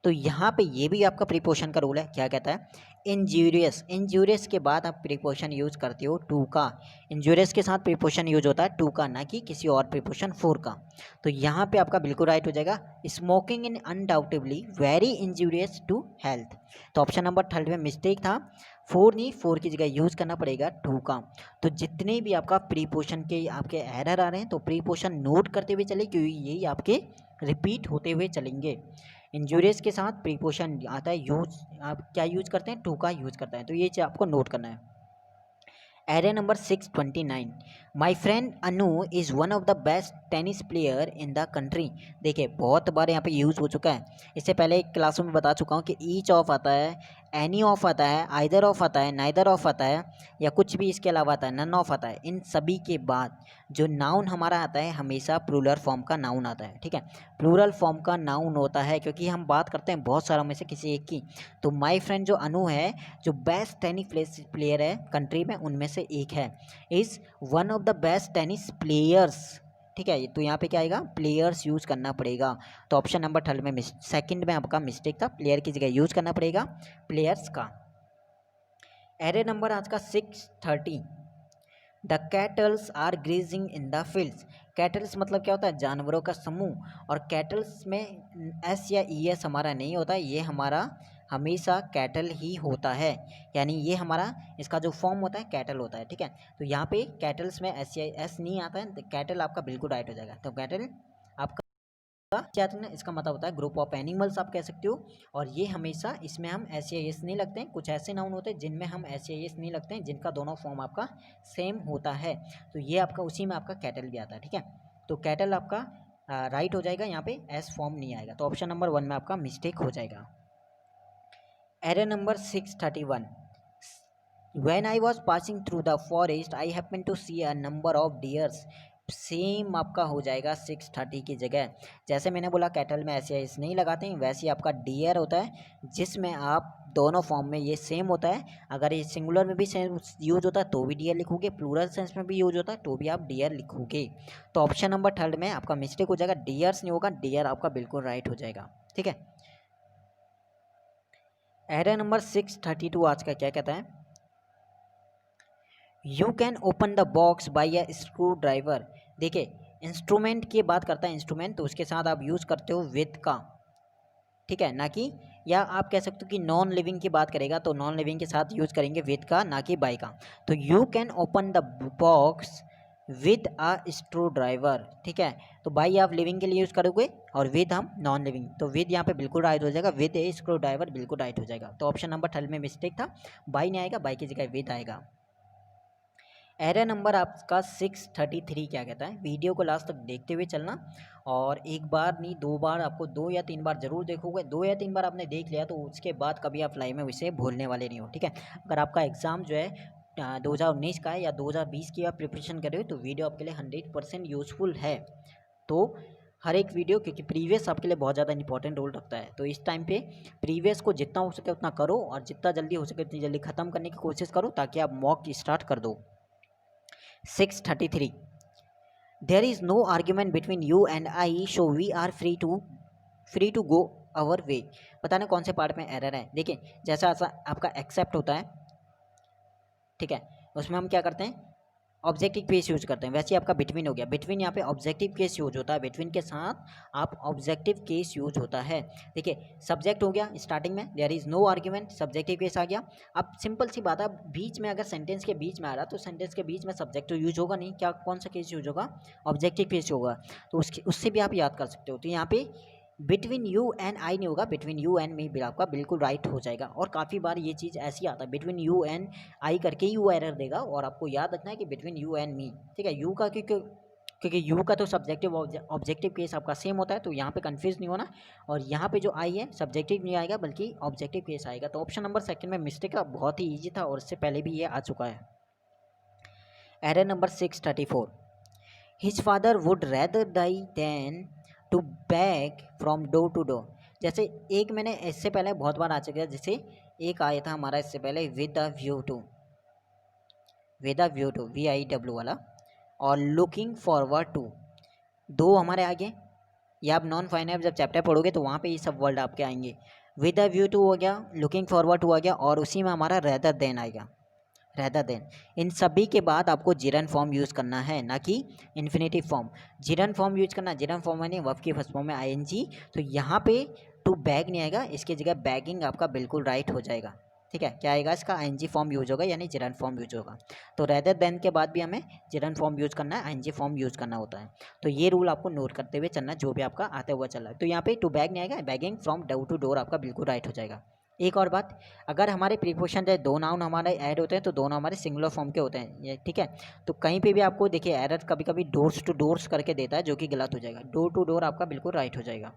तो यहाँ पे ये भी आपका प्रीपोशन का रूल है, क्या कहता है, इंजूरियस, इंजूरियस के बाद आप प्रीपोशन यूज करते हो टू का, इंजूरियस के साथ प्रीपोशन यूज होता है टू का, ना कि किसी और प्रीपोशन फोर का। तो यहाँ पे आपका बिल्कुल राइट हो जाएगा, smoking in undoubtedly very injurious to health. तो ऑप्शन नंबर 3rd में मिस्टेक था, फोर नहीं, फोर की जगह यूज करना पड़ेगा टू का। तो जितने भी आपका प्रीपोशन के आपके एरर आ रहे हैं तो प्रीपोशन नोट करते हुए चले, क्योंकि यही आपके रिपीट होते हुए चलेंगे। इंजूरियस के साथ प्रीपोशन आता है यूज, आप क्या यूज करते हैं, टू का यूज करते हैं, तो ये चीज़ आपको नोट करना है। Array number 629, my friend Anu is one of the best tennis player in the country, देखिए बहुत बार यहाँ पे यूज़ हो चुका है, इससे पहले एक क्लासों में बता चुका हूँ कि ईच ऑफ आता है, एनी ऑफ आता है, आइदर ऑफ आता है, नाइदर ऑफ आता है, या कुछ भी इसके अलावा आता है, नन ऑफ आता है। इन सभी के बाद जो नाउन हमारा आता है हमेशा प्लूरल फॉर्म का नाउन आता है, ठीक है, प्लूरल फॉर्म का नाउन होता है, क्योंकि हम बात करते हैं बहुत सारों में से किसी एक की। तो माई फ्रेंड जो अनु है, जो बेस्ट टेनिस प्लेयर है कंट्री में उनमें से एक है, is one of the best tennis players, ठीक है। तो यहाँ पे क्या आएगा, प्लेयर्स यूज करना पड़ेगा। तो ऑप्शन नंबर 3rd में सेकंड में आपका मिस्टेक था, प्लेयर की जगह यूज करना पड़ेगा प्लेयर्स का। एरे नंबर आज का 630, the cattles are grazing in the fields, cattles मतलब क्या होता है, जानवरों का समूह, और कैटल्स में एस या ई एस हमारा नहीं होता, ये हमारा हमेशा कैटल ही होता है, यानी ये हमारा इसका जो फॉर्म होता है कैटल होता है, ठीक है। तो यहाँ पे कैटल्स में एस या एस नहीं आता है, तो कैटल आपका बिल्कुल राइट हो जाएगा। तो कैटल आपका क्या था, इसका मतलब होता है ग्रुप ऑफ एनिमल्स आप कह सकते हो, और ये हमेशा इसमें हम एस या एस नहीं लगते हैं, कुछ ऐसे नाउन होते हैं जिनमें हम एस या एस नहीं लगते हैं, जिनका दोनों फॉर्म आपका सेम होता है, तो ये आपका उसी में आपका कैटल भी आता है, ठीक है। तो कैटल आपका राइट हो जाएगा, यहाँ पे एस फॉर्म नहीं आएगा, तो ऑप्शन नंबर 1 में आपका मिस्टेक हो जाएगा। Error number 631, When I was passing through the forest, I happened to see a number of deers. Same आपका हो जाएगा 6:30 की जगह। जैसे मैंने बोला कैटल में ऐसे ऐसे नहीं लगाते हैं, वैसे ही आपका डियर होता है जिसमें आप दोनों फॉर्म में ये सेम होता है। अगर ये सिंगुलर में भी सेम यूज होता है तो भी डियर लिखोगे, प्लूरल सेंस में भी यूज होता है तो भी आप डियर लिखोगे। तो ऑप्शन नंबर थर्ड में आपका मिस्टेक हो जाएगा, डियर्स नहीं होगा, डियर आपका बिल्कुल राइट हो जाएगा। ठीक है। एरर नंबर 632 आज का क्या कहता है? You can open the box by a screw driver. देखिए इंस्ट्रूमेंट की बात करता है, इंस्ट्रूमेंट तो उसके साथ आप यूज़ करते हो विद का, ठीक है, ना कि, या आप कह सकते हो कि नॉन लिविंग की बात करेगा तो नॉन लिविंग के साथ यूज़ करेंगे विद का, ना कि बाई का। तो you can open the box with a screw driver. ठीक है, तो बाई आप लिविंग के लिए यूज़ करोगे और विद हम नॉन लिविंग, तो विद यहाँ पे बिल्कुल राइट हो जाएगा, विद ए स्क्रू ड्राइवर बिल्कुल राइट हो जाएगा। तो ऑप्शन नंबर थर्ड में मिस्टेक था, बाई नहीं आएगा, बाई की जगह विद आएगा। एरर नंबर आपका 633 क्या कहता है? वीडियो को लास्ट तक देखते हुए चलना, और एक बार नहीं 2 बार, आपको 2 या 3 बार जरूर देखोगे। 2 या 3 बार आपने देख लिया तो उसके बाद कभी आप लाइव में उसे भूलने वाले नहीं हो। ठीक है, अगर आपका एग्ज़ाम जो है 2019 का है या 2020 की आप प्रिपरेशन कर रहे हो तो वीडियो आपके लिए 100% यूज़फुल है। तो हर एक वीडियो, क्योंकि प्रीवियस आपके लिए बहुत ज़्यादा इंपॉर्टेंट रोल रखता है, तो इस टाइम पे प्रीवियस को जितना हो सके उतना करो और जितना जल्दी हो सके उतनी जल्दी ख़त्म करने की कोशिश करो ताकि आप मॉक स्टार्ट कर दो। 633 there is no argument between you and I, so we are free to go our way। बताना कौन से पार्ट में एरर है? देखिए जैसा आपका एक्सेप्ट होता है, ठीक है, उसमें हम क्या करते हैं, ऑब्जेक्टिव केस यूज करते हैं, वैसे ही आपका बिटवीन हो गया। बिटवीन यहाँ पे ऑब्जेक्टिव केस यूज होता है, बिटवीन के साथ आप ऑब्जेक्टिव केस यूज होता है। देखिए सब्जेक्ट हो गया स्टार्टिंग में, there is no argument, subjective case आ गया। अब सिंपल सी बात है, बीच में अगर सेंटेंस के बीच में आ रहा तो सेंटेंस के बीच में सब्जेक्ट तो यूज होगा नहीं, क्या कौन सा केस यूज होगा? ऑब्जेक्टिव केस होगा। तो उससे भी आप याद कर सकते हो। तो यहाँ पे बिटवीन यू एंड आई नहीं होगा, बिटवीन यू एंड मी भी आपका बिल्कुल राइट हो जाएगा। और काफ़ी बार ये चीज़ ऐसी आता है, बिटवीन यू एंड आई करके यू एरर देगा, और आपको याद रखना है कि बिटवीन यू एंड मी। ठीक है, यू का क्योंकि यू का तो सब्जेक्टिव ऑब्जेक्टिव केस आपका सेम होता है, तो यहाँ पे कंफ्यूज नहीं होना। और यहाँ पे जो आई है सब्जेक्टिव नहीं आएगा बल्कि ऑब्जेक्टिव केस आएगा। तो ऑप्शन नंबर सेकंड में मिस्टेक है, बहुत ही ईजी था और इससे पहले भी ये आ चुका है। Error number 634 his father would rather die than to beg from door to door. जैसे एक मैंने इससे पहले बहुत बार आ चुका है, जैसे एक आया था हमारा इससे पहले with a view to VIW वाला, और लुकिंग फॉरवर्ड टू, दो हमारे आगे। या आप नॉन फाइनेंस जब चैप्टर पढ़ोगे तो वहाँ पे ये सब वर्ड आपके आएंगे। विद अ व्यू टू हो गया, लुकिंग फॉरवर्ड टू आ गया, और उसी में हमारा रेदर देन आएगा, रेदर देन। इन सभी के बाद आपको जिरन फॉर्म यूज़ करना है, ना कि इन्फिनेटिव फॉर्म। जिरन फॉर्म यूज करना, जिरन फॉर्म यानी वर्ब की फर्स्ट फॉर्म में ING। तो यहाँ पे टू बैग नहीं आएगा, इसकी जगह बैगिंग आपका बिल्कुल राइट हो जाएगा। ठीक है, क्या आएगा इसका? ING फॉर्म यूज होगा, यानी जिरन फॉर्म यूज होगा। तो रेदर देन के बाद भी हमें जिरन फॉर्म यूज करना है, ING फॉर्म यूज करना होता है। तो ये रूल आपको नोट करते हुए चलना, जो भी आपका आता हुआ चल रहा है। तो यहाँ पे टू बैग नहीं आएगा, begging from door to door आपका बिल्कुल राइट हो जाएगा। एक और बात, अगर हमारे प्रीपोजिशन जैसे दो नाउन हमारे ऐड होते हैं तो दोनों हमारे सिंगुलर फॉर्म के होते हैं ये, ठीक है। तो कहीं पे भी आपको देखिए एरर कभी कभी डोर्स टू डोर्स करके देता है, जो कि गलत हो जाएगा। डोर टू डोर आपका बिल्कुल राइट हो जाएगा।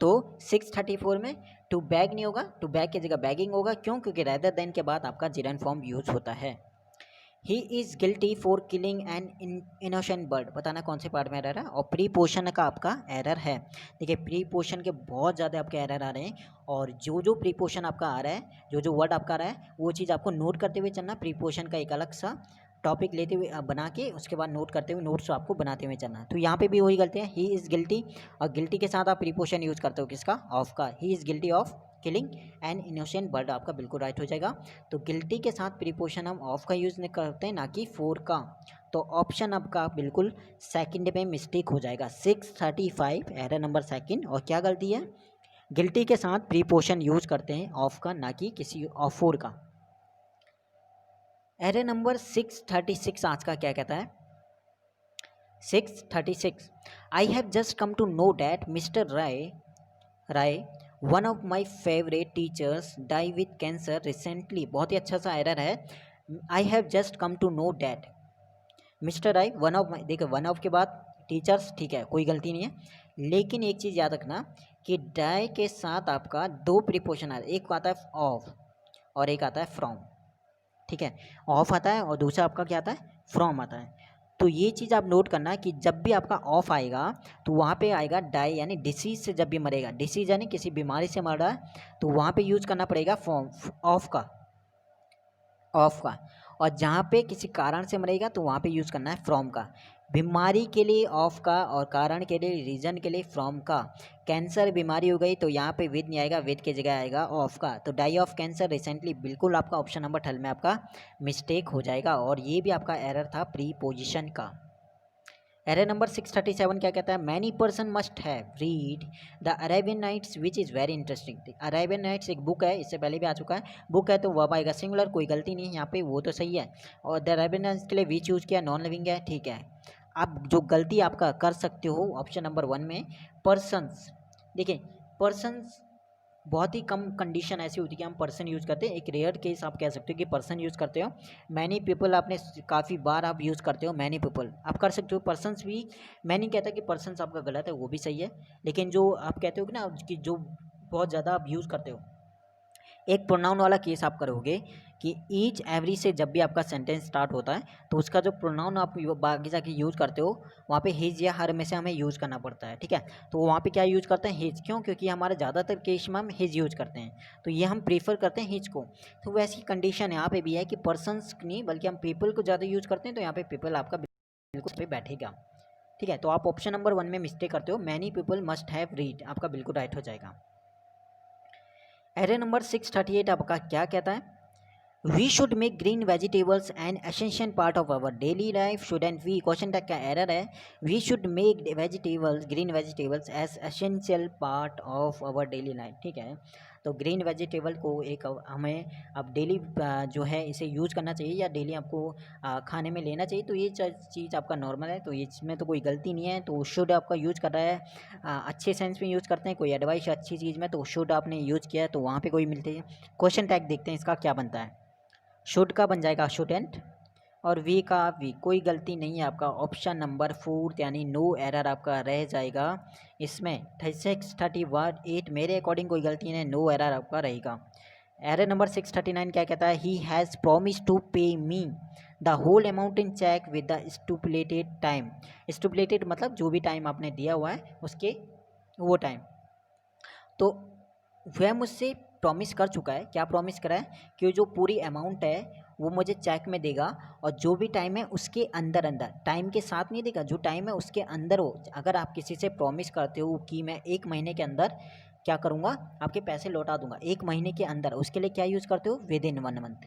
तो 634 में टू बैग नहीं होगा, टू बैग की जगह बैगिंग होगा। क्यों? क्योंकि रेदर देन के बाद आपका जिरन फॉर्म यूज होता है। He is guilty for killing an innocent bird. बताना कौन से पार्ट में एरर है, और प्रीपोजिशन का आपका एरर है। देखिए प्रीपोजिशन के बहुत ज़्यादा आपके एरर आ रहे हैं, और जो प्रीपोजिशन आपका आ रहा है, जो वर्ड आपका आ रहा है, वो चीज़ आपको नोट करते हुए चलना। प्रीपोजिशन का एक अलग सा टॉपिक लेते हुए बना के उसके बाद नोट करते हुए, नोट्स आपको बनाते हुए चलना है। तो यहाँ पे भी वही गलती है, ही इज़ गिल्टी, और गिल्टी के साथ आप प्रीपोजिशन यूज़ करते हो किसका? ऑफ का। He is guilty of killing an innocent bird आपका बिल्कुल राइट हो जाएगा। तो गिल्टी के साथ प्रीपोजिशन हम ऑफ का यूज़ नहीं करते हैं, ना कि फॉर का। तो ऑप्शन आपका बिल्कुल सेकंड में मिस्टेक हो जाएगा। 635 एरर नंबर सेकंड। और क्या गलती है? गिल्टी के साथ प्रीपोजिशन यूज करते हैं ऑफ का, ना कि किसी ऑफ फॉर का। एरर नंबर 636 आज का क्या कहता है? 636 I have just come to know that Mr Rai one of my favourite teachers die with cancer recently. बहुत ही अच्छा सा एरर है। I have just come to know that Mr Rai one of my, देखो वन ऑफ के बाद teachers, ठीक है, कोई गलती नहीं है। लेकिन एक चीज़ याद रखना कि डाई के साथ आपका दो प्रीपोजिशन आता है, एक आता है ऑफ और एक आता है फ्रॉम। ठीक है, ऑफ आता है और दूसरा आपका क्या आता है, फ्रॉम आता है। तो ये चीज़ आप नोट करना कि जब भी आपका ऑफ आएगा तो वहाँ पे आएगा डाई, यानी डिसीज से जब भी मरेगा, डिसीज यानी किसी बीमारी से मर रहा है तो वहाँ पे यूज़ करना पड़ेगा फॉर्म ऑफ का, ऑफ का। और जहाँ पे किसी कारण से मरेगा तो वहाँ पे यूज़ करना है फ्रॉम का। बीमारी के लिए ऑफ का और कारण के लिए, रीजन के लिए फ्रॉम का। कैंसर बीमारी हो गई तो यहाँ पे विद नहीं आएगा, विद की जगह आएगा ऑफ का। तो डाई ऑफ कैंसर रिसेंटली, बिल्कुल आपका ऑप्शन नंबर 12 में आपका मिस्टेक हो जाएगा और ये भी आपका एरर था प्रीपोजिशन का। एरर नंबर 637 क्या कहता है, many person must have read the Arabian Nights which is very interesting. Arabian Nights एक बुक है, इससे पहले भी आ चुका है, बुक है तो वर्ब आएगा सिंगुलर, कोई गलती नहीं है यहाँ पे, वो तो सही है। और द अरेबियन नाइट्स के लिए विच यूज़ किया, नॉन लिविंग है, ठीक है। आप जो गलती आपका कर सकते हो ऑप्शन नंबर 1 में पर्सन्स, देखिए पर्सन्स बहुत ही कम कंडीशन ऐसी होती है कि हम पर्सन यूज़ करते हैं, एक रेयर केस आप कह सकते हो कि पर्सन यूज़ करते हो। मैनी पीपल आपने काफ़ी बार आप यूज़ करते हो, मैनी पीपल आप कर सकते हो, पर्सन्स भी। मैं नहीं कहता कि पर्सन्स आपका गलत है, वो भी सही है, लेकिन जो आप कहते हो कि ना कि जो बहुत ज़्यादा आप यूज़ करते हो, एक प्रोनाउन वाला केस आप करोगे कि ईच एवरी से जब भी आपका सेंटेंस स्टार्ट होता है तो उसका जो प्रोनाउन आप बाकी जाके यूज़ करते हो वहाँ पे हिज या हर में से हमें यूज़ करना पड़ता है, ठीक है। तो वहाँ पे क्या यूज़ करते हैं, हिज, क्यों, क्योंकि हमारे ज़्यादातर केस में हम हिज यूज़ करते हैं, तो ये हम प्रीफर करते हैं हिज को। तो वैसी कंडीशन यहाँ पे भी है कि पर्सनस नहीं बल्कि हम पीपल को ज़्यादा यूज़ करते हैं, तो यहाँ पे पीपल आपका बिल्कुल पे बैठेगा, ठीक है। तो आप ऑप्शन नंबर 1 में मिस्टेक करते हो, many people must have read, आपका बिल्कुल राइट हो जाएगा। एरर नंबर 638 आपका क्या कहता है, we should make green vegetables an essential part of our daily life, should and we, question tag का एरर है। We should make vegetables, green vegetables as essential part of our daily life, ठीक है। तो green vegetable को एक हमें अब daily जो है इसे यूज़ करना चाहिए या डेली आपको खाने में लेना चाहिए, तो ये चीज़ आपका नॉर्मल है, तो ये इसमें तो कोई गलती नहीं है। तो शुड आपका यूज़ कर रहा है, अच्छे सेंस में यूज़ करते हैं, कोई एडवाइस अच्छी चीज़ में, तो शुड आपने यूज़ किया है तो वहाँ पे कोई मिलती है। क्वेश्चन टैग देखते हैं इसका क्या बनता है, शुड का बन जाएगा शुडेंट और वी का वी, कोई गलती नहीं है आपका, ऑप्शन नंबर 4 यानी नो एरर आपका रह जाएगा इसमें। 638 मेरे अकॉर्डिंग कोई गलती नहीं, नो एरर आपका रहेगा। एरर नंबर 639 क्या कहता है, he has promise to pay me the whole amount in cheque with the stipulated time. Stipulated मतलब जो भी टाइम आपने दिया हुआ है उसके वो टाइम, तो वह मुझसे प्रॉमिस कर चुका है, क्या प्रॉमिस करा है कि जो पूरी अमाउंट है वो मुझे चेक में देगा और जो भी टाइम है उसके अंदर अंदर, टाइम के साथ नहीं देगा, जो टाइम है उसके अंदर हो। अगर आप किसी से प्रॉमिस करते हो कि मैं 1 महीने के अंदर क्या करूँगा, आपके पैसे लौटा दूंगा 1 महीने के अंदर, उसके लिए क्या यूज़ करते हो, with in 1 month,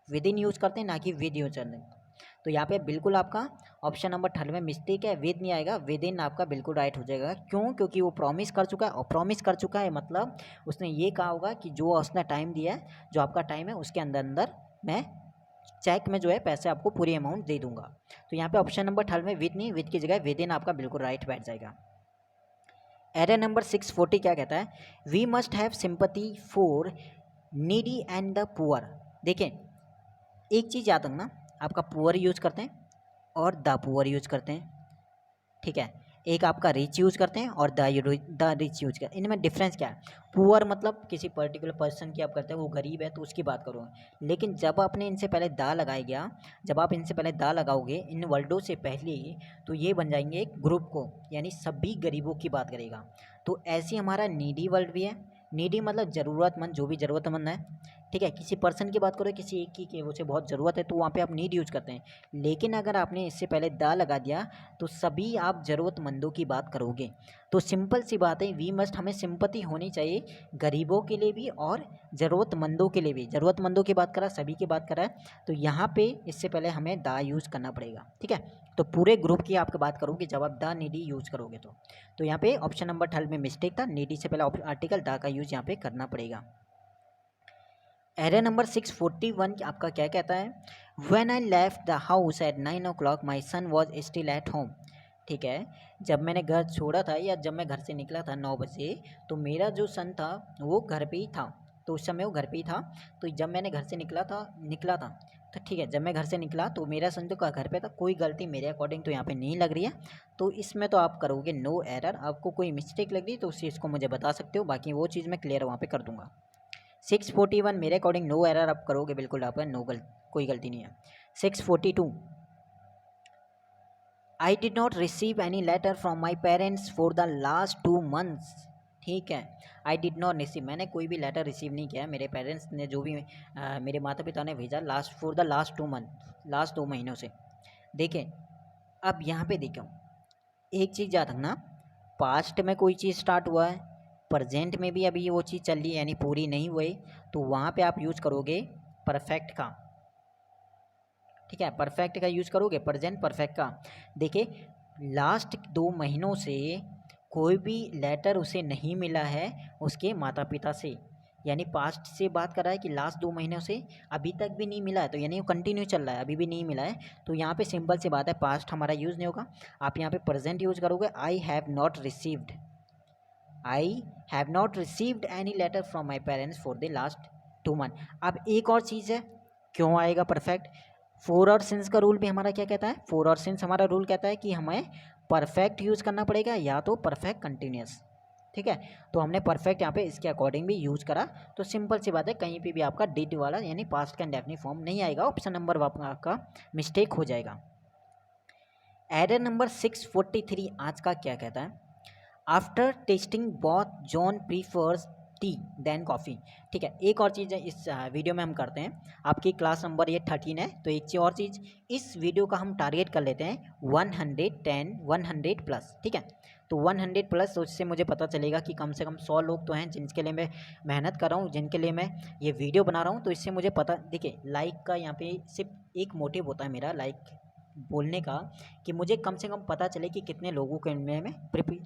with in use करते हैं ना कि विद यूज करते हैं। तो यहाँ पे बिल्कुल आपका ऑप्शन नंबर 12 में मिस्टेक है, विद नहीं आएगा, विद इन आपका बिल्कुल राइट हो जाएगा। क्यों, क्योंकि वो प्रॉमिस कर चुका है, और प्रॉमिस कर चुका है मतलब उसने ये कहा होगा कि जो उसने टाइम दिया है, जो आपका टाइम है उसके अंदर अंदर मैं चेक में जो है पैसे आपको पूरी अमाउंट दे दूंगा। तो यहाँ पे ऑप्शन नंबर 12 में विद नहीं, विद की जगह विद इन आपका बिल्कुल राइट बैठ जाएगा। एरर नंबर 640 क्या कहता है, we must have sympathy for needy and the poor. देखें एक चीज़ याद रखना, आपका पुअर यूज़ करते हैं और द पुअर यूज़ करते हैं, ठीक है। एक आपका रिच यूज़ करते हैं और द रिच यूज़ करते हैं, इनमें डिफरेंस क्या है। पुअर मतलब किसी पर्टिकुलर पर्सन की आप करते हैं, वो गरीब है तो उसकी बात करोगे, लेकिन जब आपने इनसे पहले दा लगाया गया, जब आप इनसे पहले दा लगाओगे इन वर्डों से पहले, तो ये बन जाएंगे एक ग्रुप को, यानी सभी गरीबों की बात करेगा। तो ऐसे हमारा नीडी वर्ड भी है, नीडी मतलब ज़रूरतमंद, जो भी ज़रूरतमंद है, ठीक है। किसी पर्सन की बात करो, किसी एक की उसे बहुत ज़रूरत है तो वहाँ पे आप नीड यूज़ करते हैं, लेकिन अगर आपने इससे पहले दा लगा दिया तो सभी आप ज़रूरतमंदों की बात करोगे। तो सिंपल सी बात है, वी मस्ट, हमें सिंपैथी होनी चाहिए गरीबों के लिए भी और ज़रूरतमंदों के लिए भी। ज़रूरतमंदों की बात करा, सभी की बात करा है, तो यहाँ पे इससे पहले हमें दा यूज़ करना पड़ेगा, ठीक है। तो पूरे ग्रुप की आपकी बात करोगे जब आप द नीडी यूज़ करोगे तो यहाँ पे ऑप्शन नंबर 12 में मिस्टेक था, नीडी से पहले आर्टिकल दा का यूज़ यहाँ पे करना पड़ेगा। एरर नंबर 641 आपका क्या कहता है, when I left the house at 9 o'clock my son was still at home. ठीक है, जब मैंने घर छोड़ा था या जब मैं घर से निकला था 9 बजे, तो मेरा जो सन था वो घर पे ही था, तो उस समय वो घर पे ही था। तो जब मैंने घर से निकला था तो ठीक है, जब मैं घर से निकला तो मेरा सन जो का घर पे था, कोई गलती मेरे अकॉर्डिंग तो यहाँ पे नहीं लग रही है। तो इसमें तो आप करोगे नो एरर, आपको कोई मिस्टेक लग रही तो उस चीज़ को मुझे बता सकते हो, बाकी वो चीज़ मैं क्लियर वहाँ पे कर दूँगा। 641 मेरे अकॉर्डिंग नो एरर आप करोगे बिल्कुल, आप कोई गलती नहीं है। 642 I did not receive any letter from my parents for the last 2 months। ठीक है, आई डिड नॉट रिसीव, मैंने कोई भी लेटर रिसीव नहीं किया, मेरे पेरेंट्स ने जो भी मेरे माता पिता ने भेजा for the last 2 month, last 2 महीनों से। देखें अब यहाँ पे देखो, एक चीज़ याद रखना, पास्ट में कोई चीज़ स्टार्ट हुआ है, प्रेजेंट में भी अभी वो चीज़ चल रही है यानी पूरी नहीं हुई, तो वहाँ पे आप यूज़ करोगे परफेक्ट का। ठीक है, परफेक्ट का यूज़ करोगे, प्रेजेंट परफेक्ट का। देखिए लास्ट 2 महीनों से कोई भी लेटर उसे नहीं मिला है उसके माता पिता से, यानी पास्ट से बात कर रहा है कि लास्ट 2 महीनों से अभी तक भी नहीं मिला है, तो यानी वो कंटिन्यू चल रहा है, अभी भी नहीं मिला है। तो यहाँ पे सिंपल सी बात है, पास्ट हमारा यूज़ नहीं होगा, आप यहाँ पे प्रेजेंट यूज़ करोगे। I have not received, I have not received any letter from my parents for the last 2 month। अब एक और चीज़ है, क्यों आएगा परफेक्ट, फोर और सिंस का रूल भी हमारा क्या कहता है, फोर और सिंस हमारा रूल कहता है कि हमें परफेक्ट यूज़ करना पड़ेगा या तो परफेक्ट कंटिन्यूस। ठीक है, तो हमने परफेक्ट यहाँ पे इसके अकॉर्डिंग भी यूज़ करा, तो सिंपल सी बात है, कहीं पे भी आपका डिड वाला यानी पास्ट का इंडेफिनिट फॉर्म नहीं आएगा, ऑप्शन नंबर आपका मिस्टेक हो जाएगा। एरर नंबर 643 आज का क्या कहता है, after tasting both John prefers tea than coffee. ठीक है, एक और चीज़ है इस वीडियो में हम करते हैं, आपकी क्लास नंबर ये 13 है, तो एक चीज़ और चीज़, इस वीडियो का हम टारगेट कर लेते हैं 110 100 प्लस। ठीक है, तो 100 प्लस, तो इससे मुझे पता चलेगा कि कम से कम 100 लोग तो हैं जिनके लिए मैं मेहनत कर रहा हूँ, जिनके लिए मैं ये वीडियो बना रहा हूँ, तो इससे मुझे पता, देखिए लाइक का यहाँ पे सिर्फ एक मोटिव होता है मेरा लाइक बोलने का, कि मुझे कम से कम पता चले कि कितने लोगों के लिए मैं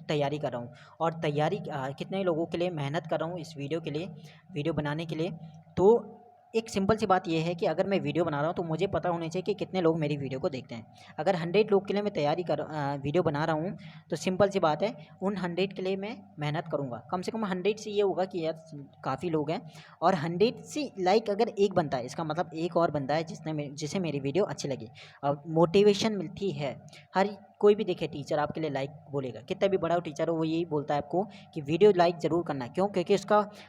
तैयारी कर रहा हूँ, और तैयारी कितने लोगों के लिए मेहनत कर रहा हूँ इस वीडियो के लिए, वीडियो बनाने के लिए। तो एक सिंपल सी बात यह है कि अगर मैं वीडियो बना रहा हूँ तो मुझे पता होना चाहिए कि कितने लोग मेरी वीडियो को देखते हैं। अगर 100 लोग के लिए मैं तैयारी वीडियो बना रहा हूँ, तो सिंपल सी बात है, उन 100 के लिए मैं मेहनत करूँगा, कम से कम 100 से ये होगा कि यार काफ़ी लोग हैं, और 100 से लाइक अगर एक बनता है, इसका मतलब एक और बंदा है जिसे मेरी वीडियो अच्छी लगी, और मोटिवेशन मिलती है। हर कोई भी देखे टीचर आपके लिए लाइक बोलेगा, कितना भी बड़ा टीचर हो वो यही बोलता है आपको कि वीडियो लाइक ज़रूर करना, क्यों, क्योंकि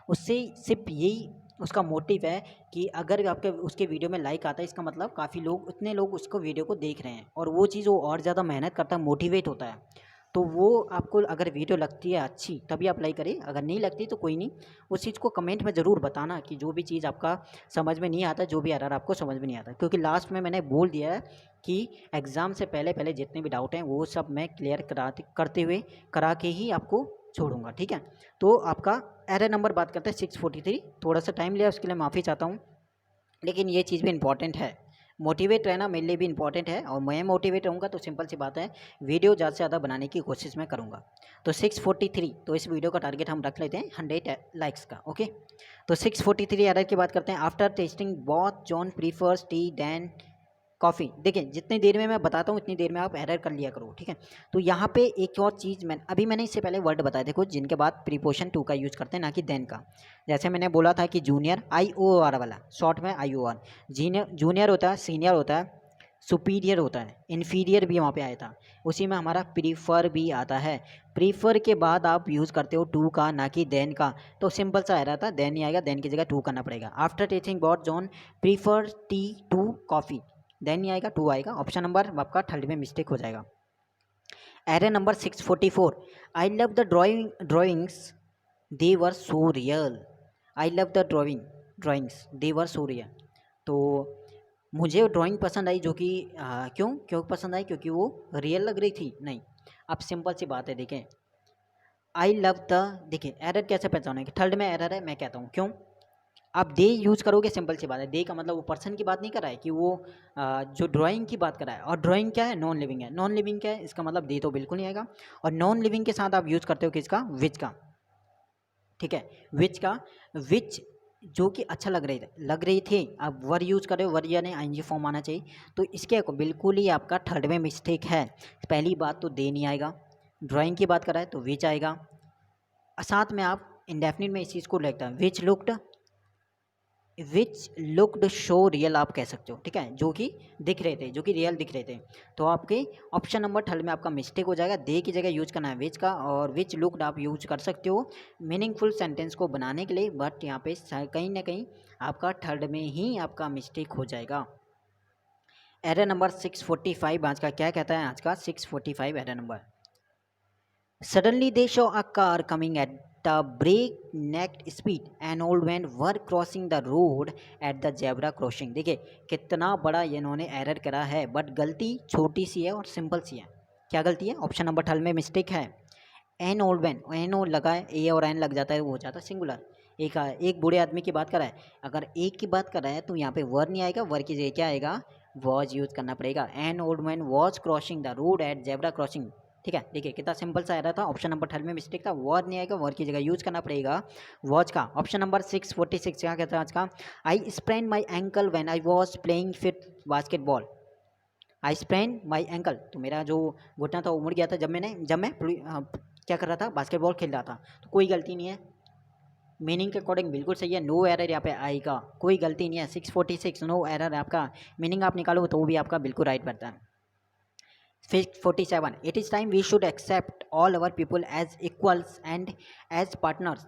उससे सिर्फ यही उसका मोटिव है कि अगर आपके उसके वीडियो में लाइक आता है, इसका मतलब काफ़ी लोग, उतने लोग उसको वीडियो को देख रहे हैं, और वो चीज़ वो और ज़्यादा मेहनत करता है, मोटिवेट होता है। तो वो आपको अगर वीडियो लगती है अच्छी तभी आप लाइक करें, अगर नहीं लगती तो कोई नहीं, उस चीज़ को कमेंट में ज़रूर बताना कि जो भी चीज़ आपका समझ में नहीं आता, जो भी एरर आपको समझ में नहीं आता, क्योंकि लास्ट में मैंने बोल दिया है कि एग्ज़ाम से पहले जितने भी डाउट हैं वो सब मैं क्लियर करा के ही आपको छोड़ूंगा। ठीक है, तो आपका एरर नंबर बात करते हैं 643, थोड़ा सा टाइम लिया उसके लिए माफ़ी चाहता हूँ, लेकिन ये चीज़ भी इंपॉर्टेंट है, मोटिवेट रहना मेरे लिए भी इंपॉर्टेंट है, और मैं मोटिवेट रहूँगा तो सिंपल सी बात है, वीडियो ज़्यादा से ज़्यादा बनाने की कोशिश मैं करूँगा। तो 643, तो इस वीडियो का टारगेट हम रख लेते हैं 100 लाइक्स का। ओके, तो 643 एरर की बात करते हैं, after tasting both John prefers tea than coffee. देखिए जितनी देर में मैं बताता हूँ उतनी देर में आप एरर कर लिया करो। ठीक है, तो यहाँ पे एक और चीज़ मैंने इससे पहले वर्ड बताए थे कुछ, जिनके बाद प्रीपोजिशन टू का यूज़ करते हैं, ना कि देन का। जैसे मैंने बोला था कि जूनियर, IOR वाला, शॉर्ट में IOR, जूनियर होता है, सीनियर होता है, सुपीरियर होता है, इन्फीरियर भी वहाँ पे आया था, उसी में हमारा प्रीफर भी आता है। प्रीफर के बाद आप यूज़ करते हो टू का, ना कि देन का, तो सिंपल सा आ रहा था, देन नहीं आएगा, देन की जगह टू करना पड़ेगा। After tasting both John prefer tea to coffee, then नहीं आएगा, टू आएगा, ऑप्शन नंबर आपका थर्ड में मिस्टेक हो जाएगा। Error number 644, I love the drawings they were so real. I love the drawings they were so real, तो मुझे drawing पसंद आई, जो कि क्यों पसंद आई, क्योंकि वो रियल लग रही थी, नहीं। अब सिंपल सी बात है, देखें आई लव द, देखिए एरर कैसे पहचानेंगे, थर्ड में एरर है, मैं कहता हूँ क्यों, आप दे यूज़ करोगे, सिंपल सी बात है, दे का मतलब वो पर्सन की बात नहीं कर रहा है, कि वो जो ड्राइंग की बात कर रहा है, और ड्राइंग क्या है, नॉन लिविंग है, नॉन लिविंग क्या है, इसका मतलब दे तो बिल्कुल नहीं आएगा, और नॉन लिविंग के साथ आप यूज़ करते हो किसका, विच का। ठीक है, विच का, विच जो कि अच्छा लग रही थे, आप वर यूज़ कर रहे हो, वर यानी ING फॉर्म आना चाहिए, तो इसके बिल्कुल ही आपका थर्ड में मिस्टेक है। पहली बात तो दे नहीं आएगा, ड्राइंग की बात कर रहा है तो विच आएगा, साथ में आप इंडेफिनिट में इस चीज़ को लिखता है, विच लुक्ड विच लुक्ड शो रियल आप कह सकते हो, ठीक है, जो कि दिख रहे थे, जो कि रियल दिख रहे थे। तो आपके ऑप्शन नंबर थर्ड में आपका मिस्टेक हो जाएगा, दे की जगह यूज करना है विच का, और विच लुक्ड आप यूज कर सकते हो मीनिंगफुल सेंटेंस को बनाने के लिए, बट यहाँ पे कहीं ना कहीं आपका थर्ड में ही आपका मिस्टेक हो जाएगा। एरर नंबर 645 आज का क्या कहता है, आज का 645 error number, suddenly they saw a car coming at the breakneck speed. An old man were crossing the road at the zebra crossing. देखिए कितना बड़ा ये इन्होंने एरर करा है, बट गलती छोटी सी है और सिंपल सी है। क्या गलती है, ऑप्शन नंबर थर्ड में मिस्टेक है। An old man, an O लगा है, ए और एन लग जाता है, वो हो जाता है सिंगुलर। एक बूढ़े आदमी की बात कर रहा है, अगर एक की बात कर रहा है तो यहाँ पे वर नहीं आएगा, वर की जगह क्या आएगा, वॉज यूज करना पड़ेगा। An old man was crossing the road at zebra crossing, ठीक है। देखिए कितना सिंपल सा आ रहा था, ऑप्शन नंबर थर्ड में मिस्टेक था, वॉज नहीं आएगा, वॉर की जगह यूज करना पड़ेगा वॉच का। ऑप्शन नंबर 646 क्या कहता है आज का, I sprain my ankle when I was playing fit basketball. I sprain my ankle, तो मेरा जो घुटना था वो मुड़ गया था जब मैं क्या कर रहा था, बास्केटबॉल खेल रहा था। तो कोई गलती नहीं है, मीनिंग के अकॉर्डिंग बिल्कुल सही है, नो एरर यहाँ पे आएगा, कोई गलती नहीं है। 646 नो एरर है आपका, मीनिंग आप निकालो तो वो भी आपका बिल्कुल राइट बनता है। 47 it is time we should accept all our people as equals and as partners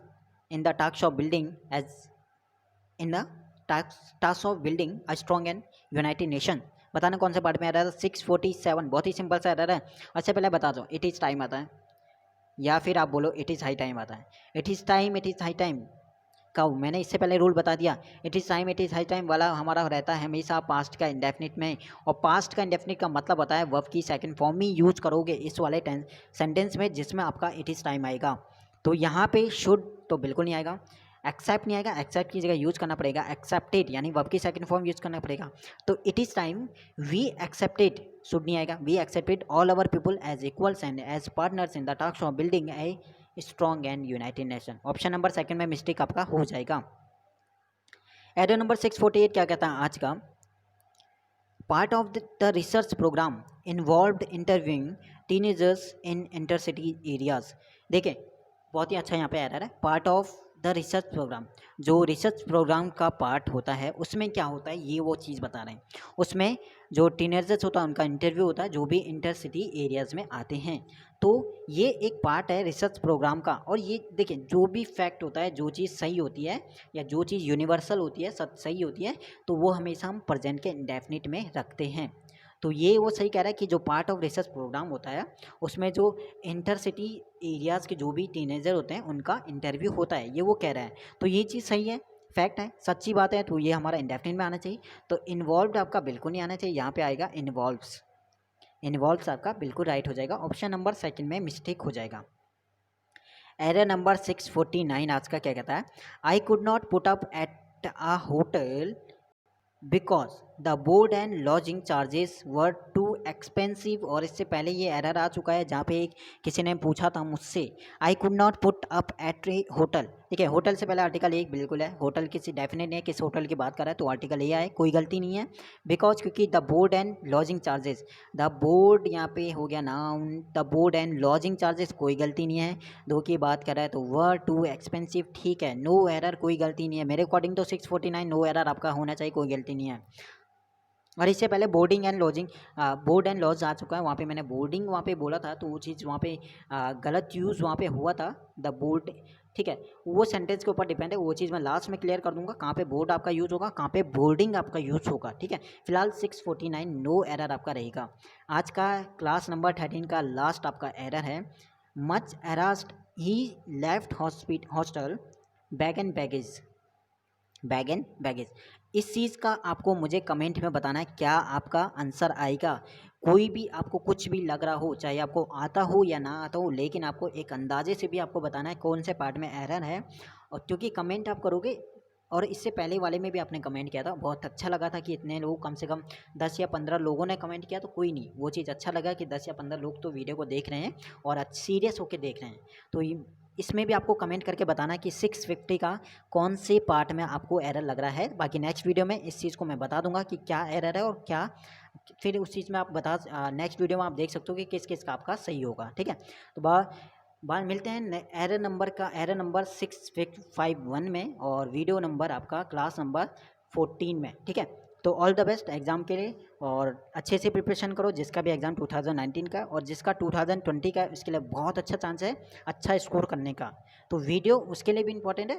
in the task of building as in the task of building a strong and united nation। बताना कौन से part में आ रहा है, 647, बहुत ही simple सा आ रहा है। अच्छा पहले बता दो, इट इज़ टाइम आता है या फिर आप बोलो इट इज़ हाई टाइम आता है। It is time, it is high time का मैंने इससे पहले रूल बता दिया, it is time it is high time वाला हमारा रहता है हमेशा पास्ट का इंडेफिनिट में, और पास्ट का इंडेफिनिट का मतलब होता है वर्ब की सेकंड फॉर्म में यूज करोगे इस वाले सेंटेंस में जिसमें आपका इट इज़ टाइम आएगा। तो यहाँ पे शुड तो बिल्कुल नहीं आएगा, एक्सेप्ट नहीं आएगा, एक्सेप्ट की जगह यूज करना पड़ेगा एक्सेप्टेड, यानी वर्ब की सेकंड फॉर्म यूज करना पड़ेगा। तो it is time we accepted, should नहीं आएगा, we accepted all our people as equals and as partners in the task of building a strong and united nation. Option number second में mistake आपका हो जाएगा। Error number 648 क्या कहता है आज का, part of the research programme involved interviewing teenagers in intercity areas. देखिए बहुत ही अच्छा यहाँ पे एरर है, part of the research programme, जो रिसर्च प्रोग्राम का पार्ट होता है उसमें क्या होता है ये वो चीज़ बता रहे हैं। उसमें जो टीनेजर्स होता है उनका इंटरव्यू होता है, जो भी इंटरसिटी एरियाज़ में आते हैं। तो ये एक पार्ट है रिसर्च प्रोग्राम का, और ये देखिए जो भी फैक्ट होता है, जो चीज़ सही होती है या जो चीज़ यूनिवर्सल होती है, सही होती है, तो वो हमेशा हम प्रेजेंट के इंडेफिनिट में रखते हैं। तो ये वो सही कह रहा है कि जो पार्ट ऑफ रिसर्च प्रोग्राम होता है उसमें जो इंटरसिटी एरियाज़ के जो भी टीनेजर होते हैं उनका इंटरव्यू होता है, ये वो कह रहा है। तो ये चीज़ सही है, फैक्ट है, सच्ची बात है, तो ये हमारा इंडेफिनिट में आना चाहिए। तो इन्वॉल्व्ड आपका बिल्कुल नहीं आना चाहिए, यहाँ पे आएगा इन्वॉल्व्स। इन्वॉल्व्स आपका बिल्कुल राइट हो जाएगा, ऑप्शन नंबर सेकंड में मिस्टेक हो जाएगा। एरर नंबर 649 आज का क्या कहता है, I could not put up at a hotel because the board and lodging charges were too expensive. और इससे पहले ये एरर आ चुका है जहाँ पे किसी ने पूछा था मुझसे, I could not put up at A hotel. ठीक है, होटल से पहले आर्टिकल एक बिल्कुल है, होटल किसी डेफिनेट नहीं है, किस होटल की बात कर रहा है, तो आर्टिकल ए आए, कोई गलती नहीं है। बिकॉज क्योंकि the board and lodging charges, the board यहाँ पे हो गया noun, the board and lodging charges कोई गलती नहीं है, दो की बात कर रहा है तो वर टू एक्सपेंसिव, ठीक है, नो एरर, कोई गलती नहीं है मेरे अकॉर्डिंग तो 649 नो एरर आपका होना चाहिए, कोई गलती नहीं है। और इससे पहले boarding and lodging, board and lodge आ चुका है, वहाँ पे मैंने बोर्डिंग वहाँ पे बोला था, तो वो चीज़ वहाँ पे गलत यूज़ वहाँ पे हुआ था, द बोर्ड, ठीक है, वो सेंटेंस के ऊपर डिपेंड है, वो चीज़ मैं लास्ट में क्लियर कर दूंगा, कहाँ पे बोर्ड आपका यूज़ होगा, कहाँ पे बोर्डिंग आपका यूज़ होगा, ठीक है। फिलहाल 649 नो एरर आपका रहेगा। आज का क्लास नंबर 13 का लास्ट आपका एरर है, much arrest he left hostel bag and baggage, bag and baggage. इस चीज़ का आपको मुझे कमेंट में बताना है क्या आपका आंसर आएगा। कोई भी आपको कुछ भी लग रहा हो, चाहे आपको आता हो या ना आता हो, लेकिन आपको एक अंदाजे से भी आपको बताना है कौन से पार्ट में एरर है। और क्योंकि कमेंट आप करोगे, और इससे पहले वाले में भी आपने कमेंट किया था, बहुत अच्छा लगा था कि इतने लोग, कम से कम 10 या 15 लोगों ने कमेंट किया, तो कोई नहीं, वो चीज़ अच्छा लगा कि 10 या 15 लोग तो वीडियो को देख रहे हैं और सीरियस होकर देख रहे हैं। तो इसमें भी आपको कमेंट करके बताना कि 650 का कौन से पार्ट में आपको एरर लग रहा है। बाकी नेक्स्ट वीडियो में इस चीज़ को मैं बता दूंगा कि क्या एरर है और क्या, फिर उस चीज़ में आप नेक्स्ट वीडियो में आप देख सकते हो कि किस किस का आपका सही होगा, ठीक है। तो बाद मिलते हैं एरर नंबर 651 में और वीडियो नंबर आपका क्लास नंबर 14 में। ठीक है, तो ऑल द बेस्ट एग्ज़ाम के लिए और अच्छे से प्रिपरेशन करो। जिसका भी एग्ज़ाम 2019 का और जिसका 2020 का, इसके लिए बहुत अच्छा चांस है अच्छा स्कोर करने का। तो वीडियो उसके लिए भी इंपॉर्टेंट है,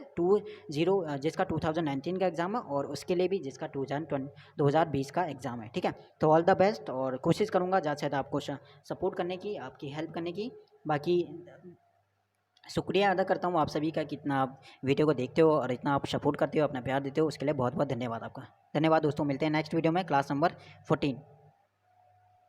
जिसका 2019 का एग्ज़ाम है और उसके लिए भी जिसका 2020 का एग्ज़ाम है। ठीक है, तो ऑल द बेस्ट और कोशिश करूँगा ज़्यादा से ज़्यादा आपको सपोर्ट करने की, आपकी हेल्प करने की। बाकी शुक्रिया अदा करता हूँ आप सभी का कि इतना आप वीडियो को देखते हो और इतना आप सपोर्ट करते हो, अपना प्यार देते हो, उसके लिए बहुत बहुत धन्यवाद आपका। धन्यवाद दोस्तों, मिलते हैं नेक्स्ट वीडियो में क्लास नंबर 14।